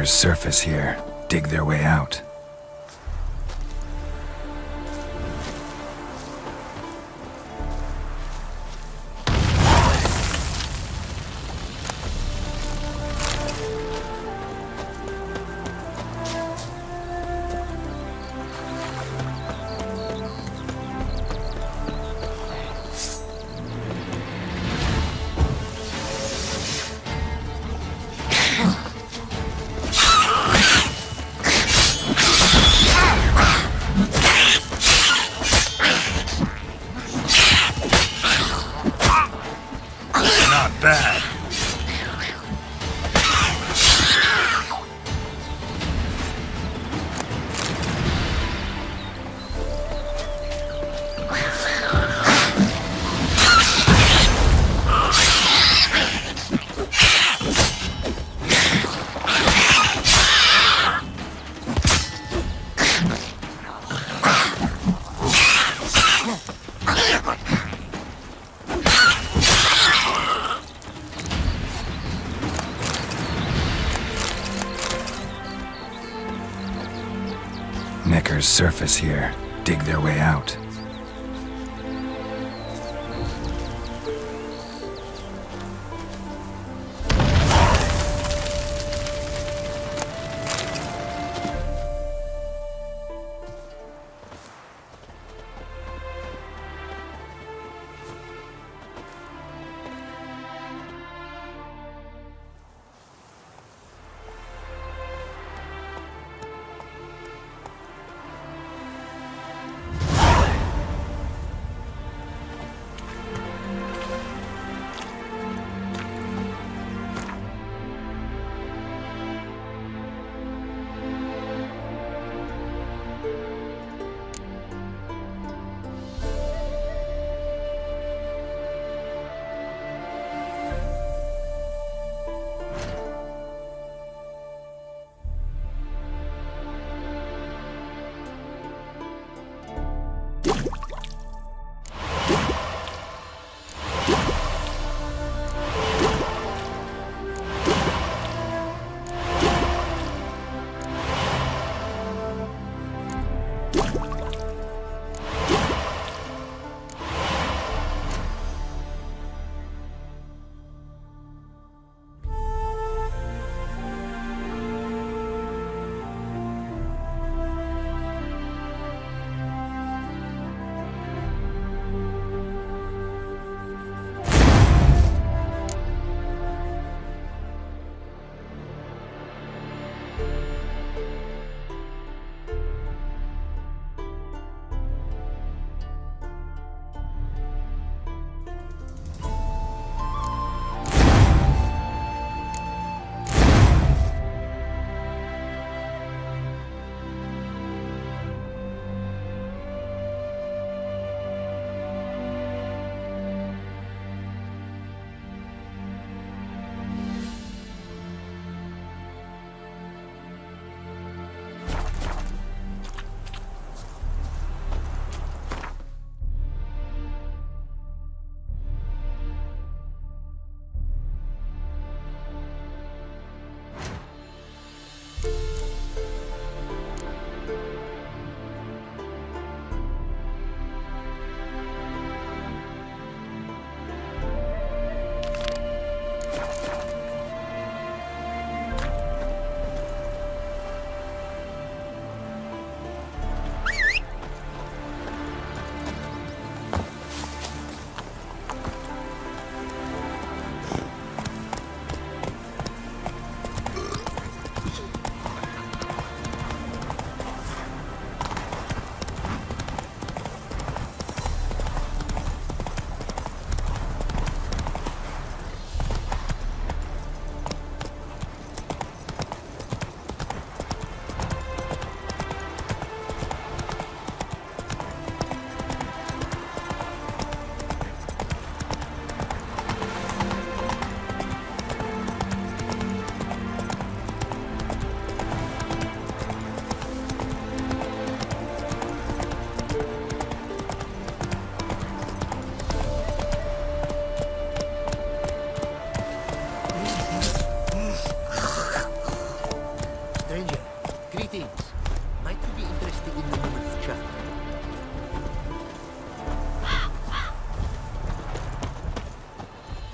S3: Neckers surface here, dig their way out.
S4: Not bad.
S3: Neckers surface here, dig their way out.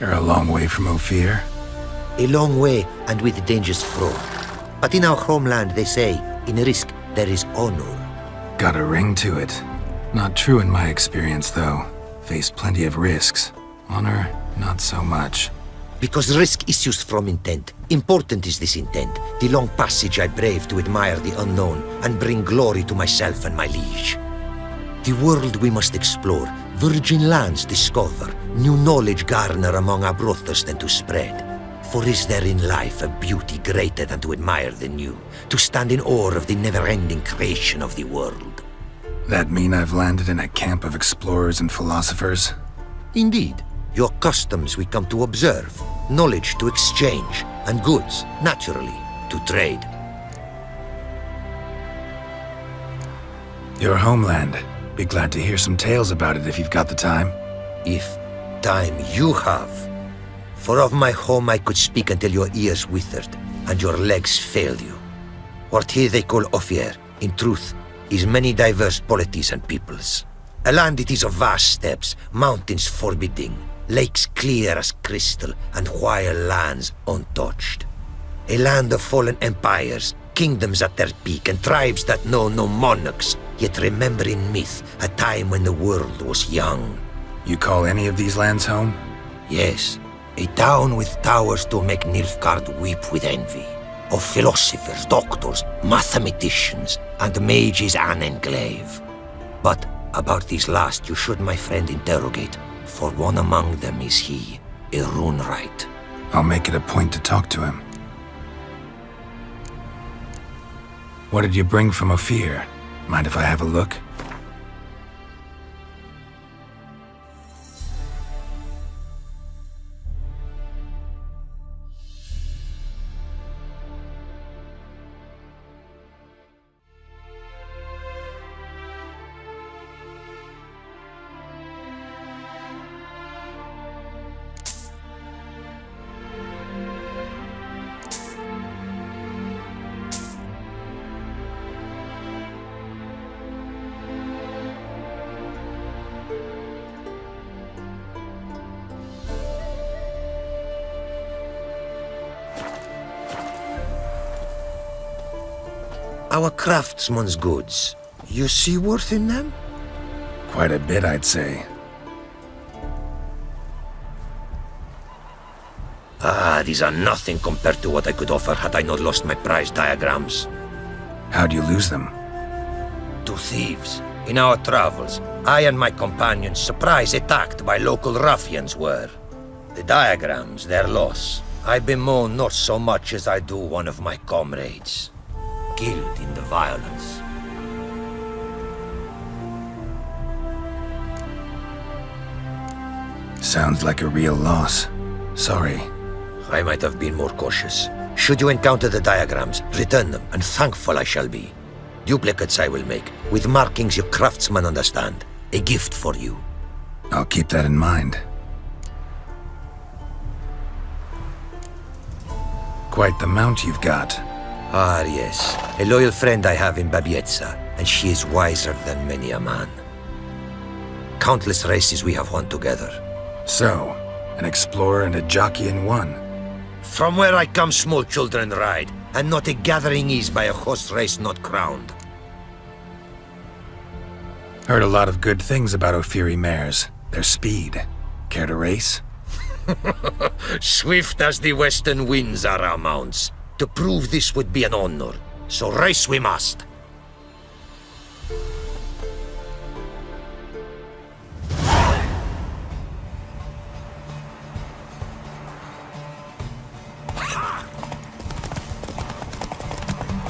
S3: You're a long way from Ophir.
S5: A long way and with dangers fraught. But in our homeland they say, in risk there is honor.
S3: Got a ring to it. Not true in my experience, though. Faced plenty of risks. Honor, not so much.
S5: Because risk issues from intent. Important is this intent. The long passage I brave to admire the unknown and bring glory to myself and my liege. The world we must explore, virgin lands discover, new knowledge garner among our brothers than to spread. For is there in life a beauty greater than to admire the new, to stand in awe of the never-ending creation of the world?
S3: That mean I've landed in a camp of explorers and philosophers?
S5: Indeed. Your customs we come to observe, knowledge to exchange, and goods, naturally, to trade.
S3: Your homeland. Be glad to hear some tales about it if you've got the time.
S5: If time you have. For of my home I could speak until your ears withered, and your legs failed you. What here they call Ophir, in truth, is many diverse polities and peoples. A land it is of vast steppes, mountains forbidding, lakes clear as crystal, and wild lands untouched. A land of fallen empires, kingdoms at their peak, and tribes that know no monarchs, yet remember in myth a time when the world was young.
S3: You call any of these lands home?
S5: Yes, a town with towers to make Nilfgaard weep with envy. Of philosophers, doctors, mathematicians, and mages an enclave. But about these last you should, my friend, interrogate, for one among them is he, a Runewright.
S3: I'll make it a point to talk to him. What did you bring from Ophir? Mind if I have a look?
S5: Our craftsman's goods, you see worth in them?
S3: Quite a bit, I'd say.
S5: Ah, these are nothing compared to what I could offer had I not lost my prized diagrams.
S3: How'd you lose them?
S5: To thieves. In our travels, I and my companions surprise attacked by local ruffians were. The diagrams, their loss, I bemoan not so much as I do one of my comrades. Killed in the violence.
S3: Sounds like a real loss. Sorry.
S5: I might have been more cautious. Should you encounter the diagrams, return them, and thankful I shall be. Duplicates I will make, with markings your craftsmen understand. A gift for you.
S3: I'll keep that in mind. Quite the mount you've got.
S5: Ah, yes. A loyal friend I have in Babietza, and she is wiser than many a man. Countless races we have won together.
S3: So, an explorer and a jockey in one.
S5: From where I come, small children ride, and not a gathering is by a horse race not crowned.
S3: Heard a lot of good things about Ophiri mares. Their speed. Care to race?
S5: Swift as the western winds are our mounts. To prove this would be an honor, so race we must.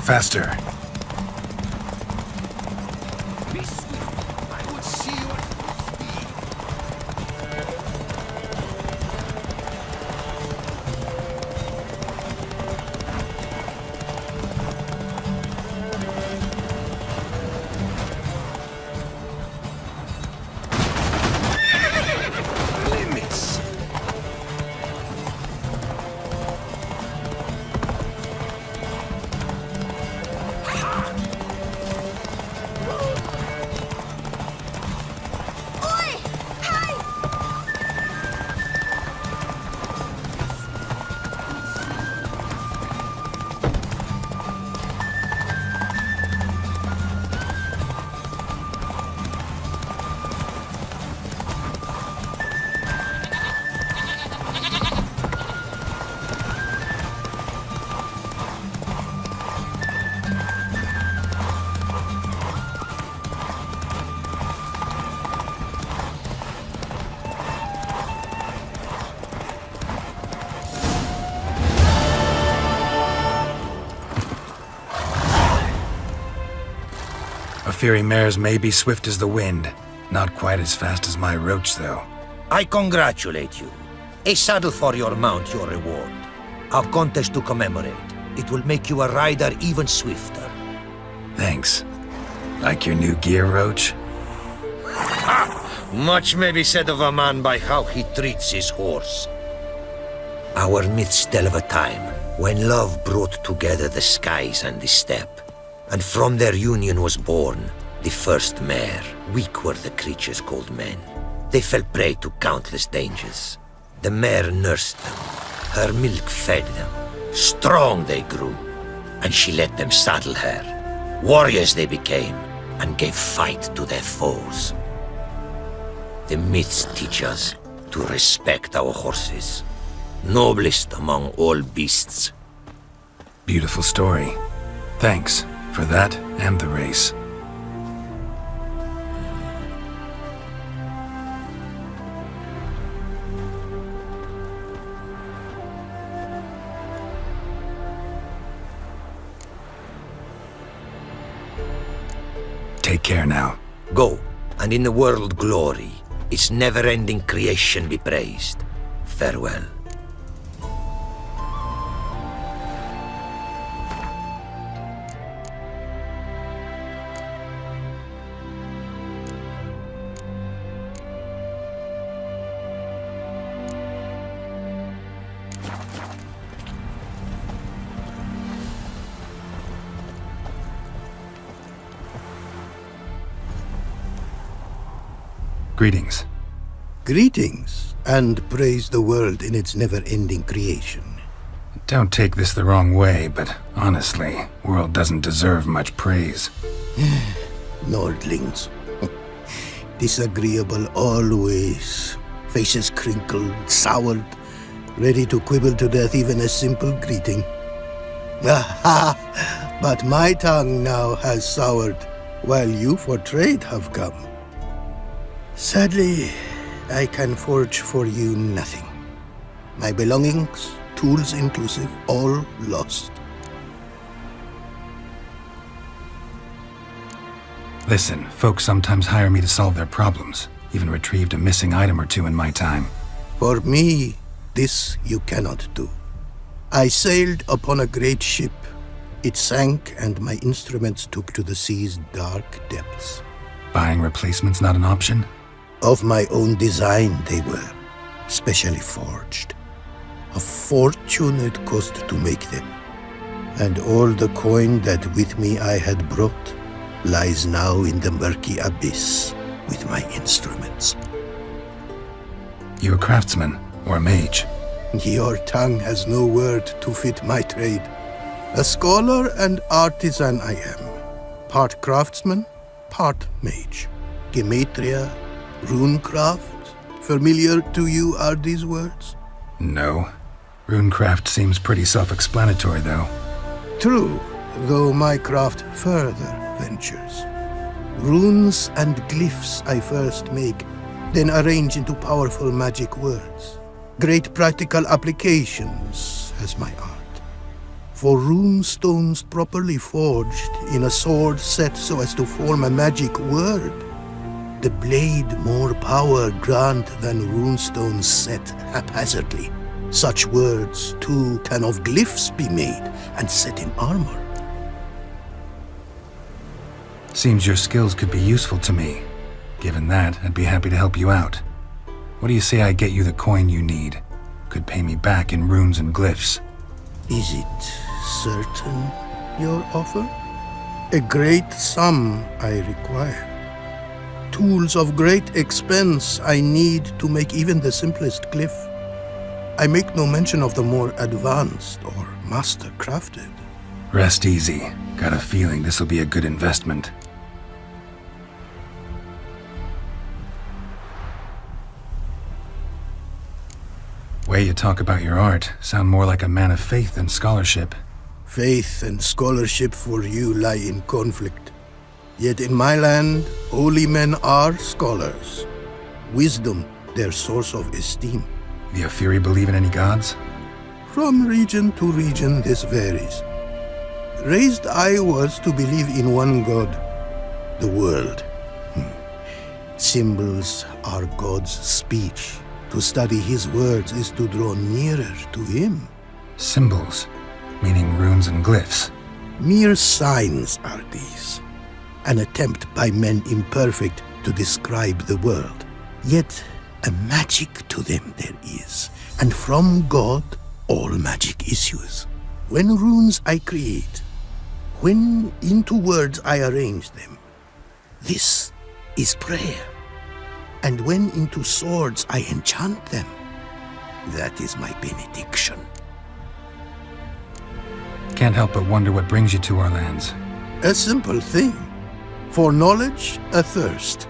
S3: Faster.
S5: Be swift. I would see you at speed. Limits.
S3: Ophiri mares may be swift as the wind. Not quite as fast as my roach, though.
S5: I congratulate you. A saddle for your mount, your reward. A contest to commemorate. It will make you a rider even swifter.
S3: Thanks. Like your new gear, Roach?
S5: Much may be said of a man by how he treats his horse. Our myths tell of a time when love brought together the skies and the steppe, and from their union was born the first mare. Weak were the creatures called men. They fell prey to countless dangers. The mare nursed them. Her milk fed them. Strong they grew, and she let them saddle her. Warriors they became, and gave fight to their foes. The myths teach us to respect our horses, noblest among all beasts.
S3: Beautiful story. Thanks for that and the race. Take care now.
S5: Go, and in the world glory, its never-ending creation be praised. Farewell.
S3: Greetings.
S6: Greetings, and praise the world in its never-ending creation.
S3: Don't take this the wrong way, but honestly, world doesn't deserve much praise.
S6: Nordlings. Disagreeable always. Faces crinkled, soured, ready to quibble to death even a simple greeting. Aha! But my tongue now has soured, while you for trade have come. Sadly, I can forge for you nothing. My belongings, tools inclusive, all lost.
S3: Listen, folks sometimes hire me to solve their problems. Even retrieved a missing item or two in my time.
S6: For me, this you cannot do. I sailed upon a great ship. It sank, and my instruments took to the sea's dark depths.
S3: Buying replacements not an option?
S6: Of my own design they were, specially forged. A fortune it cost to make them. And all the coin that with me I had brought lies now in the murky abyss with my instruments.
S3: You a craftsman or a mage?
S6: Your tongue has no word to fit my trade. A scholar and artisan I am. Part craftsman, part mage. Gematria, runecraft. Familiar to you are these words?
S3: No. Runecraft seems pretty self-explanatory, though.
S6: True, though my craft further ventures. Runes and glyphs I first make, then arrange into powerful magic words. Great practical applications as my art. For rune stones properly forged in a sword set so as to form a magic word, the blade more power grant than runestones set haphazardly. Such words, too, can of glyphs be made and set in armor.
S3: Seems your skills could be useful to me. Given that, I'd be happy to help you out. What do you say I get you the coin you need? Could pay me back in runes and glyphs.
S6: Is it certain, your offer? A great sum I require. Tools of great expense I need to make even the simplest glyph. I make no mention of the more advanced or master-crafted.
S3: Rest easy. Got a feeling this'll be a good investment. Way you talk about your art sound more like a man of faith than scholarship.
S6: Faith and scholarship for you lie in conflict. Yet in my land, holy men are scholars. Wisdom, their source of esteem.
S3: The Ophiri believe in any gods?
S6: From region to region, this varies. Raised I was to believe in one god. the world. Symbols are God's speech. To study his words is to draw nearer to him.
S3: Symbols, meaning runes and glyphs.
S6: Mere signs are these. An attempt by men imperfect to describe the world. Yet a magic to them there is, and from God all magic issues. When runes I create, when into words I arrange them, this is prayer. And when into swords I enchant them, that is my benediction.
S3: Can't help but wonder what brings you to our lands.
S6: A simple thing. For knowledge, a thirst.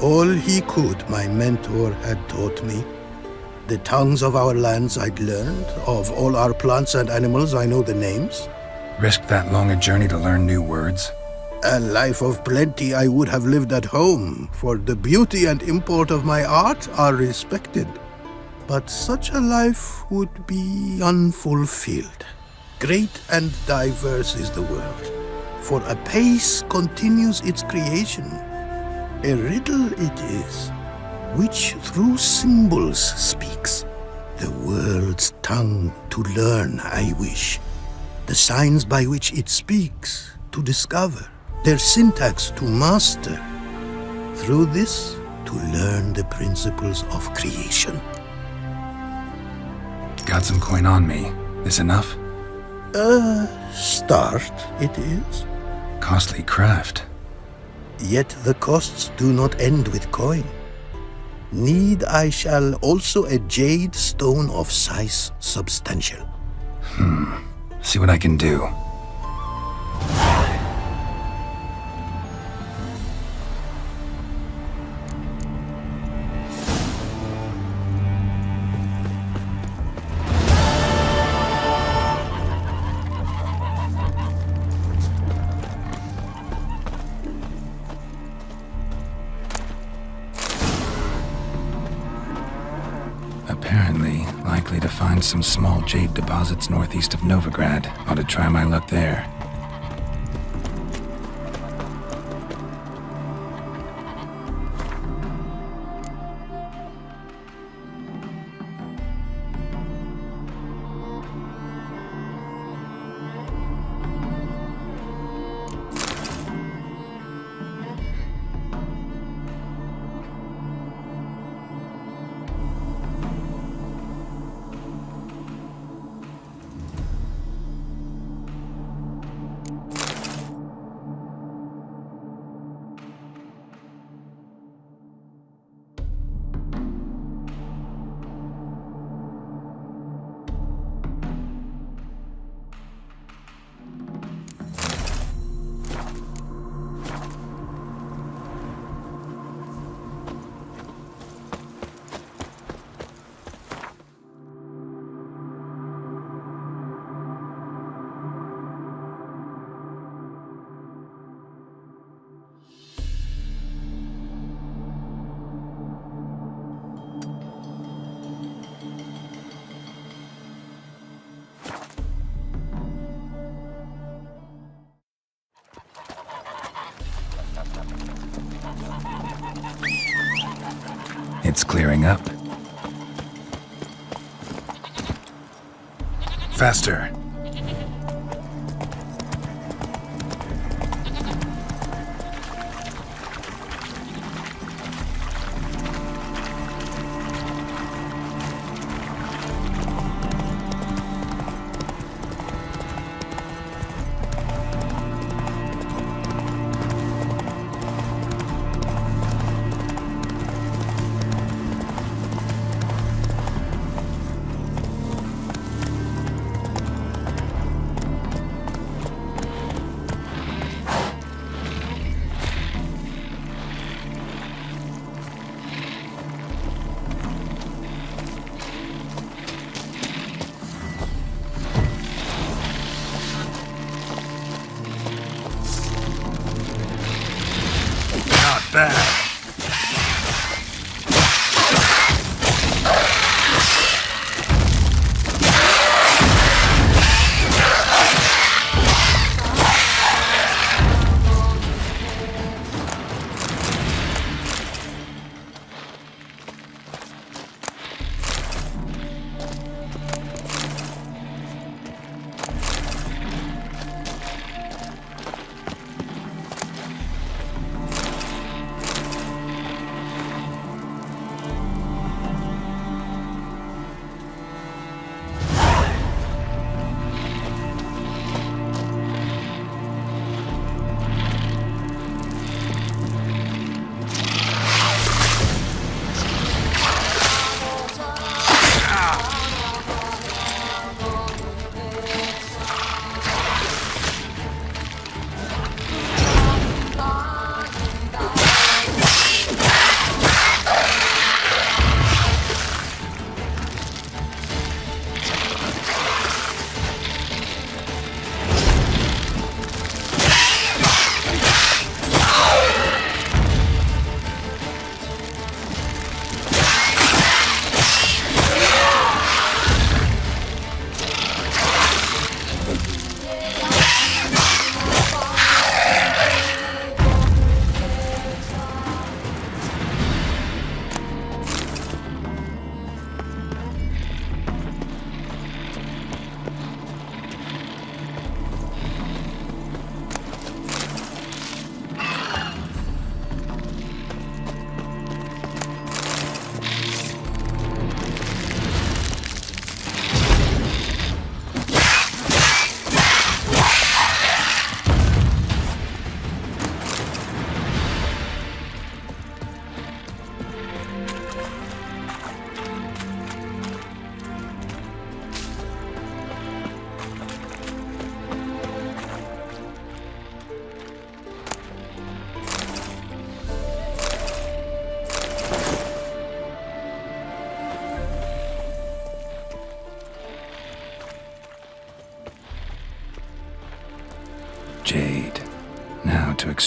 S6: All he could, my mentor had taught me. The tongues of our lands I'd learned. Of all our plants and animals, I know the names.
S3: Risked that long a journey to learn new words?
S6: A life of plenty I would have lived at home, for the beauty and import of my art are respected. But such a life would be unfulfilled. Great and diverse is the world, for a pace continues its creation. A riddle it is, which through symbols speaks. The world's tongue to learn I wish, the signs by which it speaks to discover, their syntax to master, through this to learn the principles of creation.
S3: Got some coin on me. This enough?
S6: Start it is.
S3: Costly craft.
S6: Yet the costs do not end with coin. Need I shall also a jade stone of size substantial.
S3: See what I can do. Apparently, likely to find some small jade deposits northeast of Novigrad. Ought to try my luck there. It's clearing up. Faster. Bad.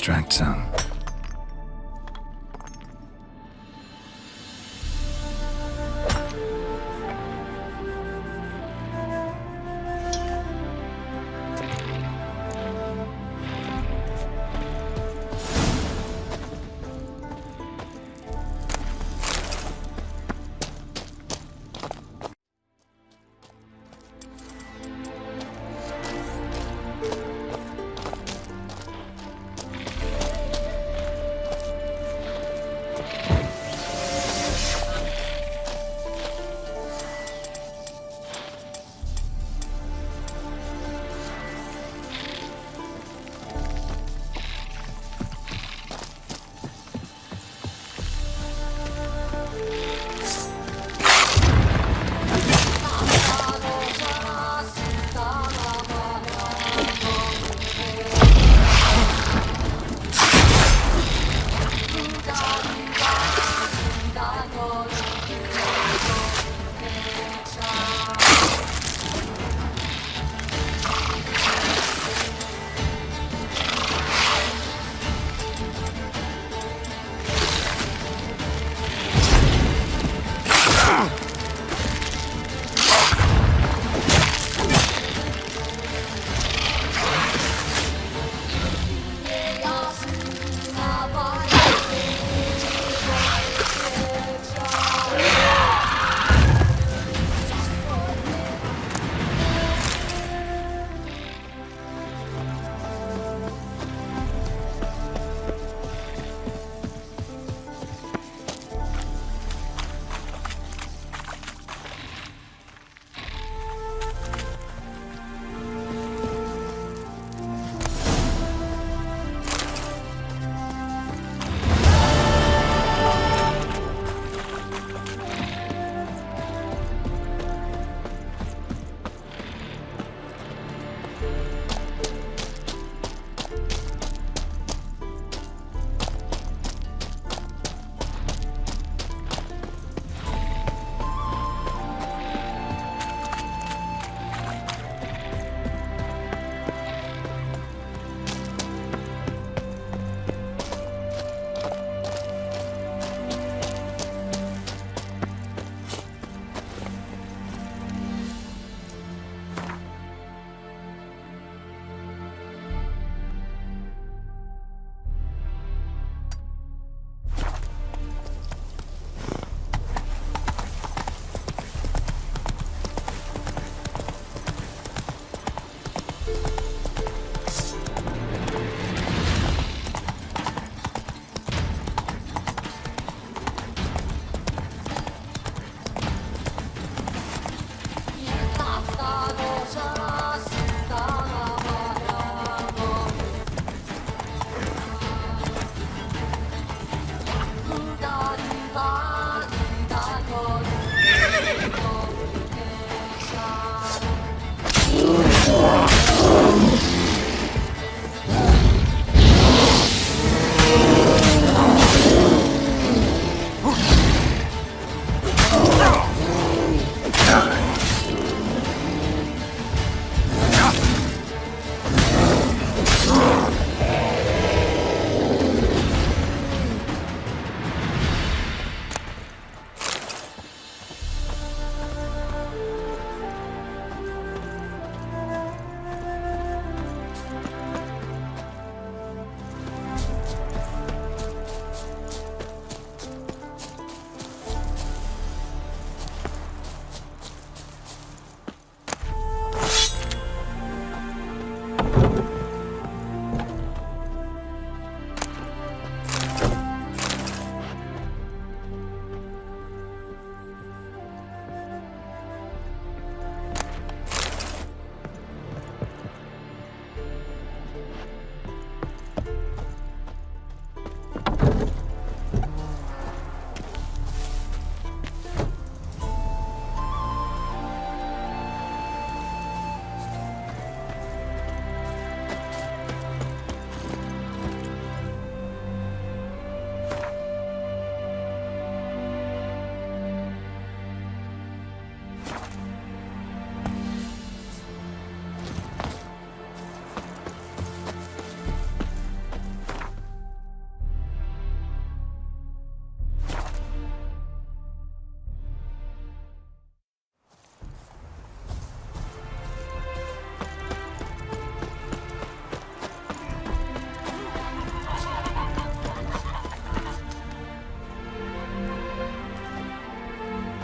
S3: extract some.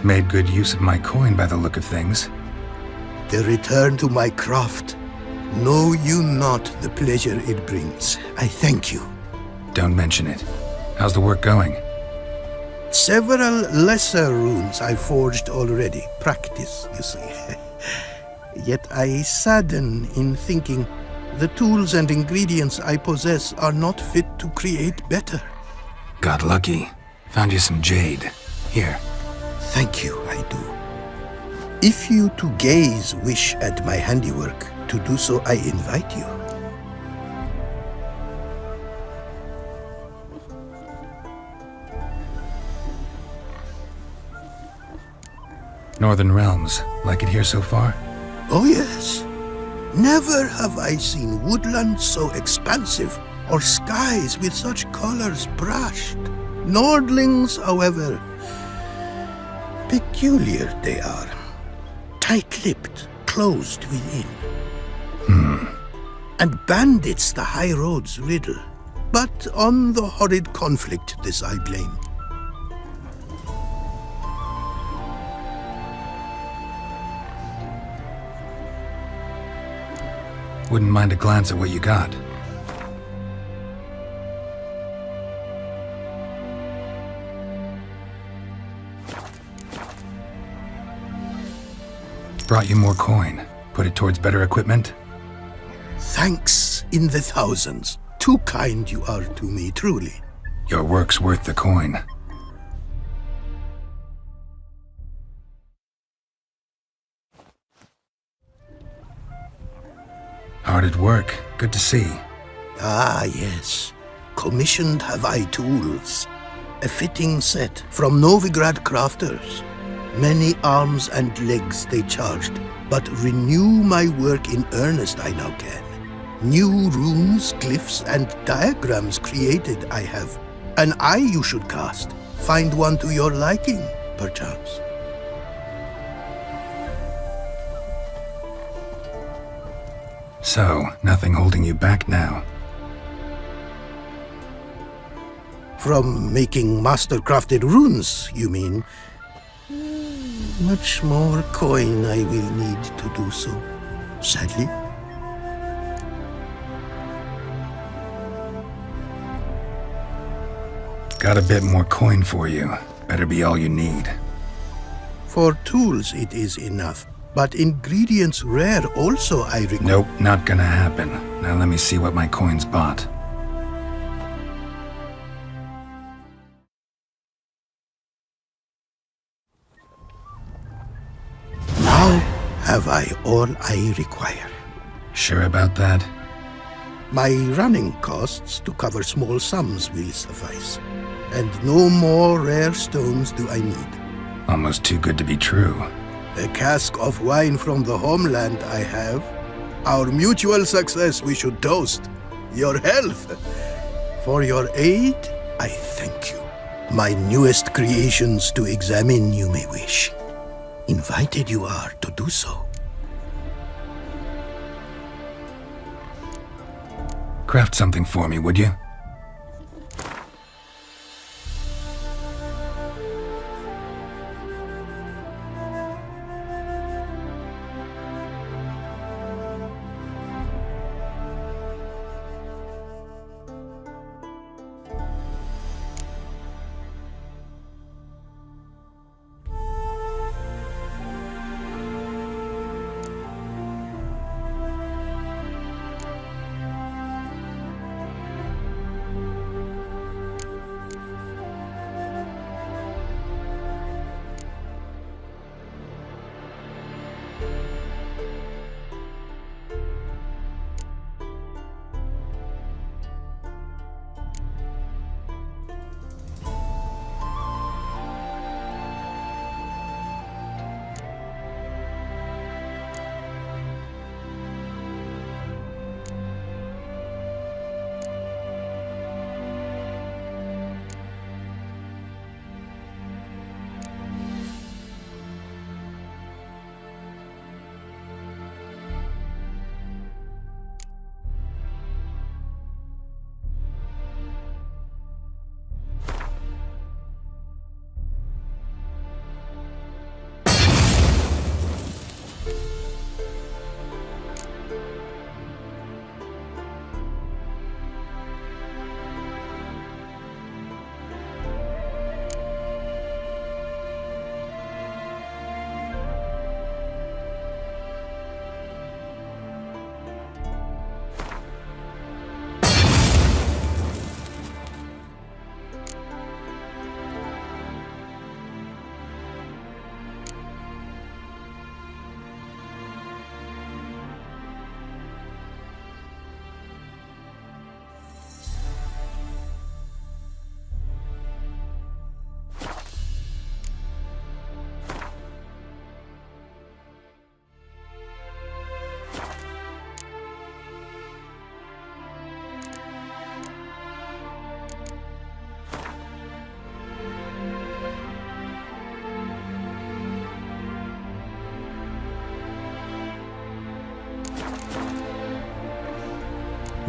S3: Made good use of my coin by the look of things.
S6: The return to my craft. Know you not the pleasure it brings. I thank you.
S3: Don't mention it. How's the work going?
S6: Several lesser runes I forged already. Practice, you see. Yet I sadden in thinking the tools and ingredients I possess are not fit to create better.
S3: Got lucky. Found you some jade. Here.
S6: Thank you, I do. If you to gaze wish at my handiwork, to do so I invite you.
S3: Northern Realms. Like it here so far?
S6: Oh yes. Never have I seen woodlands so expansive, or skies with such colors brushed. Nordlings, however, peculiar they are. Tight-lipped, closed within. And bandits the high roads riddle. But on the horrid conflict this I blame.
S3: Wouldn't mind a glance at what you got. Brought you more coin. Put it towards better equipment?
S6: Thanks in the thousands. Too kind you are to me, truly.
S3: Your work's worth the coin. Hard at work. Good to see.
S6: Ah, yes. Commissioned have I tools. A fitting set from Novigrad crafters. Many arms and legs they charged, but renew my work in earnest I now can. New runes, glyphs, and diagrams created I have. An eye you should cast. Find one to your liking, perchance.
S3: So, nothing holding you back now.
S6: From making master-crafted runes, you mean? Much more coin I will need to do so, sadly.
S3: Got a bit more coin for you. Better be all you need.
S6: For tools it is enough, but ingredients rare also I require.
S3: Nope, not gonna happen. Now let me see what my coin's bought.
S6: Now have I all I require.
S3: Sure about that?
S6: My running costs to cover small sums will suffice. And no more rare stones do I need.
S3: Almost too good to be true.
S6: A cask of wine from the homeland I have. Our mutual success we should toast. Your health. For your aid, I thank you. My newest creations to examine you may wish. Invited you are to do so.
S3: Craft something for me, would you?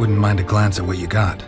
S3: Wouldn't mind a glance at what you got.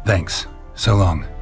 S3: Thanks. So long.